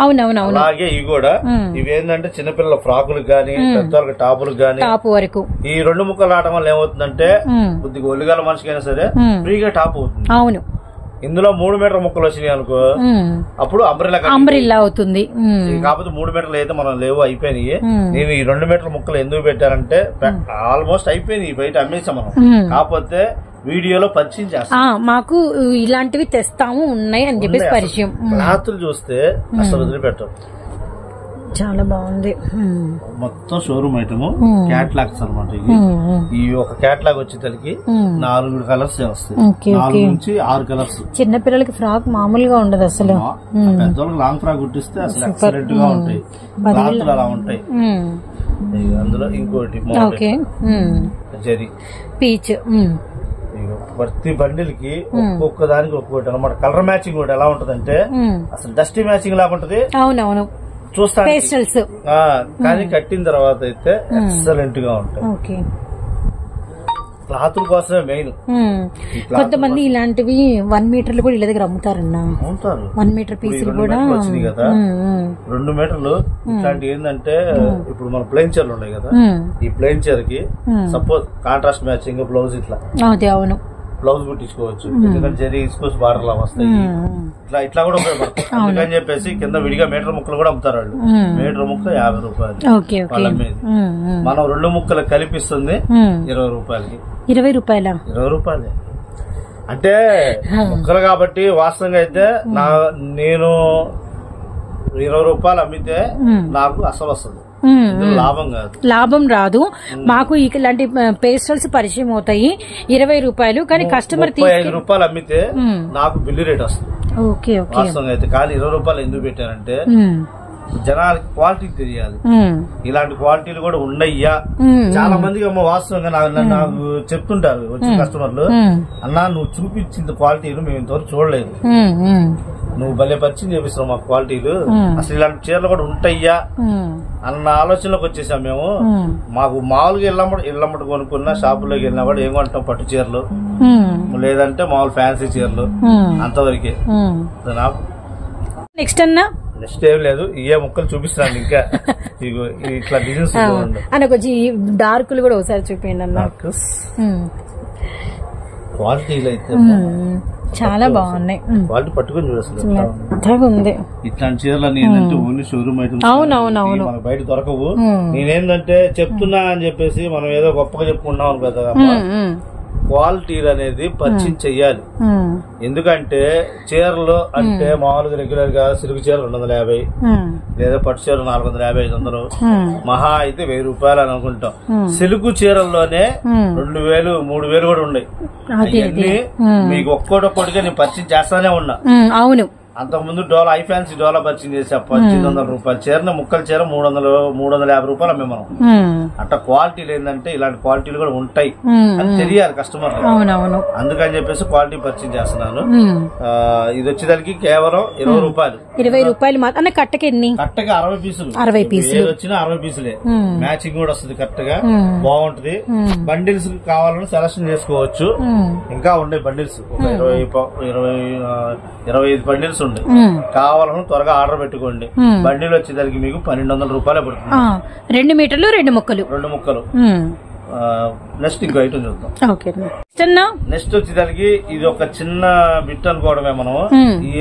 అవునవును. అలాగే ఇవి కూడా, ఇవి ఏంటంటే చిన్నపిల్లల ఫ్రాకులకు గానీ, పెద్దవాళ్ళకి టాపులకు గానీ, టాప్ వరకు ఈ 2 ముక్కలు రావడం వల్ల ఏమవుతుందంటే కొద్దిగా ఒళ్ళుగల మనిషికైనా సరే ఫ్రీగా టాప్ అవుతుంది. అవును, ఇందులో 3 మీటర్ ముక్కలు వచ్చినాయి అనుకో, అప్పుడు అంబ్రిల్లా అవుతుంది. కాకపోతే 3 మీటర్లు అయితే మనం లేవు, అయిపోయినాయి. నేను ఈ 2 మీటర్ల ముక్కలు ఎందుకు పెట్టారంటే ఆల్మోస్ట్ అయిపోయినాయి, బయట అమ్మేసాం మనం. కాకపోతే వీడియోలో పరిచయం చేస్తాం, మాకు ఇలాంటివి తెస్తాము ఉన్నాయి అని చెప్పేసి పరిచయం. క్లాతులు చూస్తే అసలు వదిలిపెట్టాం, చాలా బాగుంది. మొత్తం షోరూమ్ ఐటమ్, క్యాట్లాగ్స్ అనమాట. ఈ ఒక క్యాట్లాగ్ వచ్చేసరికి 4 కలర్స్ వస్తాయి, 4 నుంచి 6 కలర్స్. చిన్న పిల్లలకి ఫ్రాక్ మామూలుగా ఉండదు అసలు, పెద్దవాళ్ళకి లాంగ్ ఫ్రాక్ కుట్టిస్తే అసలు ఎక్సలెంట్ గా ఉంటాయి, క్లాతులు అలా ఉంటాయి. అందులో ఇంకోటి జరీ పీచ్, ప్రతి బండిల్ కి ఒక్కొక్క దానికి ఒక్కొక్కటి అనమాట. కలర్ మ్యాచింగ్ కూడా ఎలా ఉంటదంటే అసలు డస్టీ మ్యాచింగ్ లాగా ఉంటది. అవునవును, చూస్తాను, కానీ కట్టిన తర్వాత అయితే ఎక్సలెంట్ గా ఉంటాయి. క్లాతుల కోసమే మెయిన్. కొంతమంది ఇలాంటివి 1 మీటర్లు కూడా ఇళ్ళ దగ్గర అమ్ముతారన్నా, 1 మీటర్ పీసులు కూడా వచ్చినాయి కదా. 2 మీటర్లు ఇట్లాంటి ఏంటంటే ఇప్పుడు మన ప్లెయిన్ చీరలు ఉన్నాయి కదా, ఈ ప్లెయిన్ చీర కి సపోజ్ కాంట్రాస్ట్ మ్యాచింగ్ బ్లౌజ్ ఇట్లా, అవును, బ్లౌజ్ కుట్టించుకోవచ్చు. ఎందుకంటే జరీ తీసుకొచ్చి బార్డర్ లా వస్తాయి, ఇట్లా కూడా ఉపయోగపడతాయి. అందుకని చెప్పేసి కింద విడిగా మీటర్ ముక్కలు కూడా అమ్ముతారు వాళ్ళు. మీటర్ ముక్క 50 రూపాయలు వాళ్ళ మీద. మనం 2 ముక్కలు కలిపిస్తుంది 20 రూపాయలకి. 20 రూపాయల 20 రూపాయలే అంటే ముక్కలు కాబట్టి. వాస్తవంగా అయితే నేను 20 రూపాయలు అమ్మితే నాకు అసలు వస్తుంది, లాభం కాదు, లాభం రాదు. మాకు ఇలాంటి పేస్టల్స్ పరిచయం అవుతాయి 20 రూపాయలు, కానీ కస్టమర్ 35 రూపాయలు అమ్మితే నాకు బిల్లు రేట్ వస్తుంది. వాస్తవంగా అయితే. కానీ 20 రూపాయలు ఎందుకు పెట్టారంటే జనాలకి క్వాలిటీ తెలియాలి, ఇలాంటి క్వాలిటీలు కూడా ఉన్నాయ్యా. చాలా మందికి వాస్తవంగా నాకు చెప్తుంటారు వచ్చిన కస్టమర్లు, అన్నా నువ్వు చూపించిన క్వాలిటీలు మేము ఇంతవరకు చూడలేదు, నువ్వు భలే పరిచయం చేపిస్తున్నావు మా క్వాలిటీలు, అసలు ఇలాంటి చీరలు కూడా ఉంటాయ్యా అన్న ఆలోచనలోకి వచ్చేసాం మేము. మాకు మామూలుగా ఇళ్ళమ్మట కొనుక్కున్న షాపుల్లోకి వెళ్ళినా కూడా ఏం కొంటాం, పట్టు చీరలు లేదంటే మామూలు ఫ్యాన్సీ చీరలు, అంతవరకే. నెక్స్ట్ అన్నా నెక్స్ట్ ఏం లేదు, ఏ ముక్కలు చూపిస్తున్నాను ఇంకా. ఇట్లా డిజైన్స్ అన్న కొంచెం డార్కులు కూడా ఒకసారి చూపించండి అన్న. క్వాలిటీలు అయితే చాలా బాగున్నాయి, క్వాలిటీ పట్టుకొని చూడొస్తుంది. ఇట్లాంటి చీరలు ఏంటంటే ఓన్లీ షోరూమ్ ఐటమ్స్, అవునవునవును, మనకు బయట దొరకవు. నేనేంటంటే చెప్తున్నా అని చెప్పేసి మనం ఏదో గొప్పగా చెప్పుకున్నాం కదా, క్వాలిటీలు అనేది పరిచయం చెయ్యాలి. ఎందుకంటే చీరలు అంటే మామూలుగా రెగ్యులర్ గా సిలుగు చీర 250, లేదా పట్టు చీర 450, 500, మహా అయితే 1000 రూపాయలు అని అనుకుంటాం. సిలుగు చీరల్లోనే 2000, 3000 కూడా ఉన్నాయి. అవన్నీ మీకు ఒక్కొక్కటిగా నేను పరిచయం చేస్తానే ఉన్నా. అవును, అంతకు ముందు డోలా ఐ ఫ్యాన్సీ డోలా పర్చేజ్ చేసా 1800 రూపాయలు చీరని ముక్కల చీర 350 రూపాయలు అమ్మే మనం. అట్లా క్వాలిటీలు ఏంటంటే ఇలాంటి క్వాలిటీలు కూడా ఉంటాయి అని తెలియాలి కస్టమర్. అందుకని చెప్పేసి క్వాలిటీ పర్చేజ్ చేస్తున్నాను. ఇది వచ్చేదానికి కేవలం 20 రూపాయలు. 20 రూపాయలు అన్న. కట్టకి ఎన్ని? కట్టగా 60 పీసులు. 60 పీసులు వచ్చినా 60 పీసులే. మ్యాచింగ్ కూడా వస్తుంది కరెక్ట్ గా, బాగుంటది. బండిల్స్ కావాలని సెలక్షన్ చేసుకోవచ్చు. ఇంకా ఉండే బండిల్స్ 25 బండిల్స్ ఉండే. కావాలని త్వరగా ఆర్డర్ పెట్టుకోండి. బండిల్ వచ్చేదానికి మీకు 1200 రూపాయలు పడుతుంది. 2 మీటర్లు 2 ముక్కలు. 2 ముక్కలు. నెక్స్ట్ ఇంకో ఐటమ్ చూద్దాం. నెక్స్ట్ వచ్చేదానికి ఇది ఒక చిన్న బిట్ అనుకోవడమే మనం.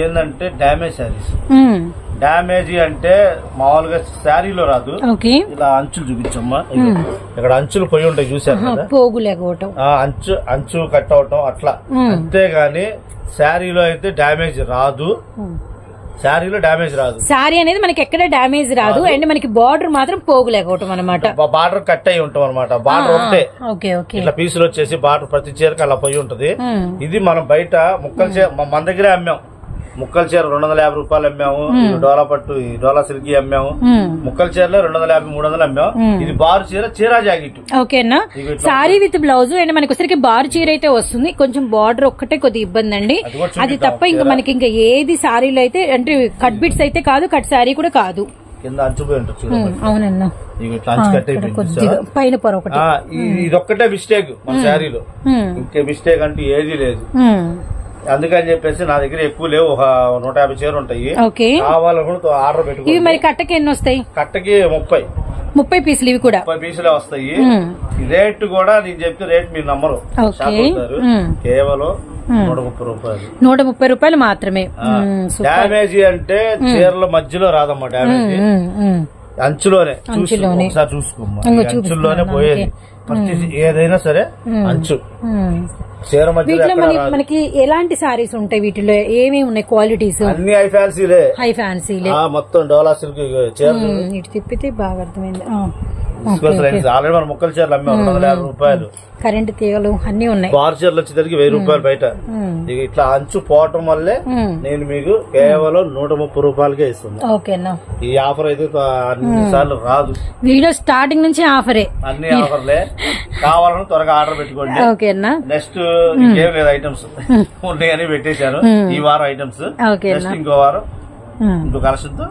ఏంటంటే డ్యామేజ్ శారీస్. డ్యామేజ్ అంటే మామూలుగా శారీలో రాదు. ఇలా అంచులు చూపించమ్మా. ఇక్కడ అంచులు పోయి ఉంటాయి చూసారు కదా, అంచు కట్ అవటం అట్లా. అంతేగాని శారీలో అయితే డ్యామేజ్ రాదు. శారీలో డ్యామేజ్ రాదు. శారీ అనేది మనకి ఎక్కడ డ్యామేజ్ రాదు. అండ్ మనకి బార్డర్ మాత్రం పోగులేకపోవటం అనమాట. బార్డర్ కట్ అయి ఉంటాం అనమాట. బార్డర్ ఉంటే ఇట్లా పీసులు వచ్చేసి బార్డర్ ప్రతి చీరకు అలా పోయి ఉంటది. ఇది మనం బయట ముక్కలు చీర మన దగ్గరే అమ్మాం. ముక్కల చీర 250 రూపాయలు అమ్మాము. డోలా పట్టు డోలా సిల్కి అమ్మాము. ముక్కల చీరలో 250, 300 అమ్మాము. ఇది బారు చీర, చీరా జాకెట్. ఓకేనా, సారీ విత్ బ్లౌజ్. అండ్ మనకి వచ్చరికి బారు చీర అయితే వస్తుంది. కొంచెం బార్డర్ ఒక్కటే కొద్దిగా ఇబ్బంది అండి. అది తప్ప ఇంకా మనకి ఇంకా ఏది సారీలో అయితే అంటే కట్ బిట్స్ అయితే కాదు, కట్ సారీ కూడా కాదు. కింద అంచుపోయి ఉంటుంది. అవునన్నా, కొద్దిగా పైన పొర ఒకటి. ఇదొక్కటే మిస్టేక్ మన శారీలో. ఇంకే మిస్టేక్ అంటే ఏది లేదు. అందుకని చెప్పేసి నా దగ్గర ఎక్కువ లేవు. ఒక 150 చీరలు ఉంటాయి. కావాలనుకుంటే ఆర్డర్ పెట్టుకో. మరి కట్టకి ఎన్ని వస్తాయి? కట్టకి 30 పీసులు. ఇవి కూడా 30 పీసులే వస్తాయి. రేట్ కూడా నేను చెప్తే రేట్ మీరు నమ్మరు. కేవలం 130 రూపాయలు. 130 రూపాయలు మాత్రమే. డ్యామేజ్ అంటే చీరల మధ్యలో రాదమ్మా. డ్యామేజ్ అంచులోనే. ఒకసారి చూసుకోమ్మా. అంచుల్లోనే పోయేది ఏదైనా సరే. అంచు చీర మధ్యలో మనకి ఎలాంటి సారీస్ ఉంటాయి? వీటిలో ఏమేమి ఉన్నాయి క్వాలిటీస్? అన్ని హై ఫ్యాన్సీలే. హై ఫ్యాన్సీలే మొత్తం డోలా సిల్క్ చీరలు. ఇటు తిప్పితే బాగా అర్థమైంది. ఆల్రెడీ మన ముక్కల చీరలు అమ్మే 250 రూపాయలు. కరెంట్ తీగలు అన్ని ఉన్నాయి. బార్ చీరలు వచ్చేసరికి 1000 రూపాయలు బయట. ఇట్లా అంచు పోవటం వల్లే నేను మీకు కేవలం 130 రూపాయలకే ఇస్తున్నా. ఓకేనా, ఈ ఆఫర్ అయితే అన్ని సార్లు రాదు. వీడియో స్టార్టింగ్ నుంచి ఆఫరే. అన్ని ఆఫర్లే. కావాలని త్వరగా ఆర్డర్ పెట్టుకోండి. ఓకేనా, నెక్స్ట్ ఇంకేం లేదు. ఐటమ్స్ ఉన్నాయని పెట్టేశాను ఈ వారం ఐటమ్స్. నెక్స్ట్ ఇంకో వారం ఇంకో కలెక్షన్ తో.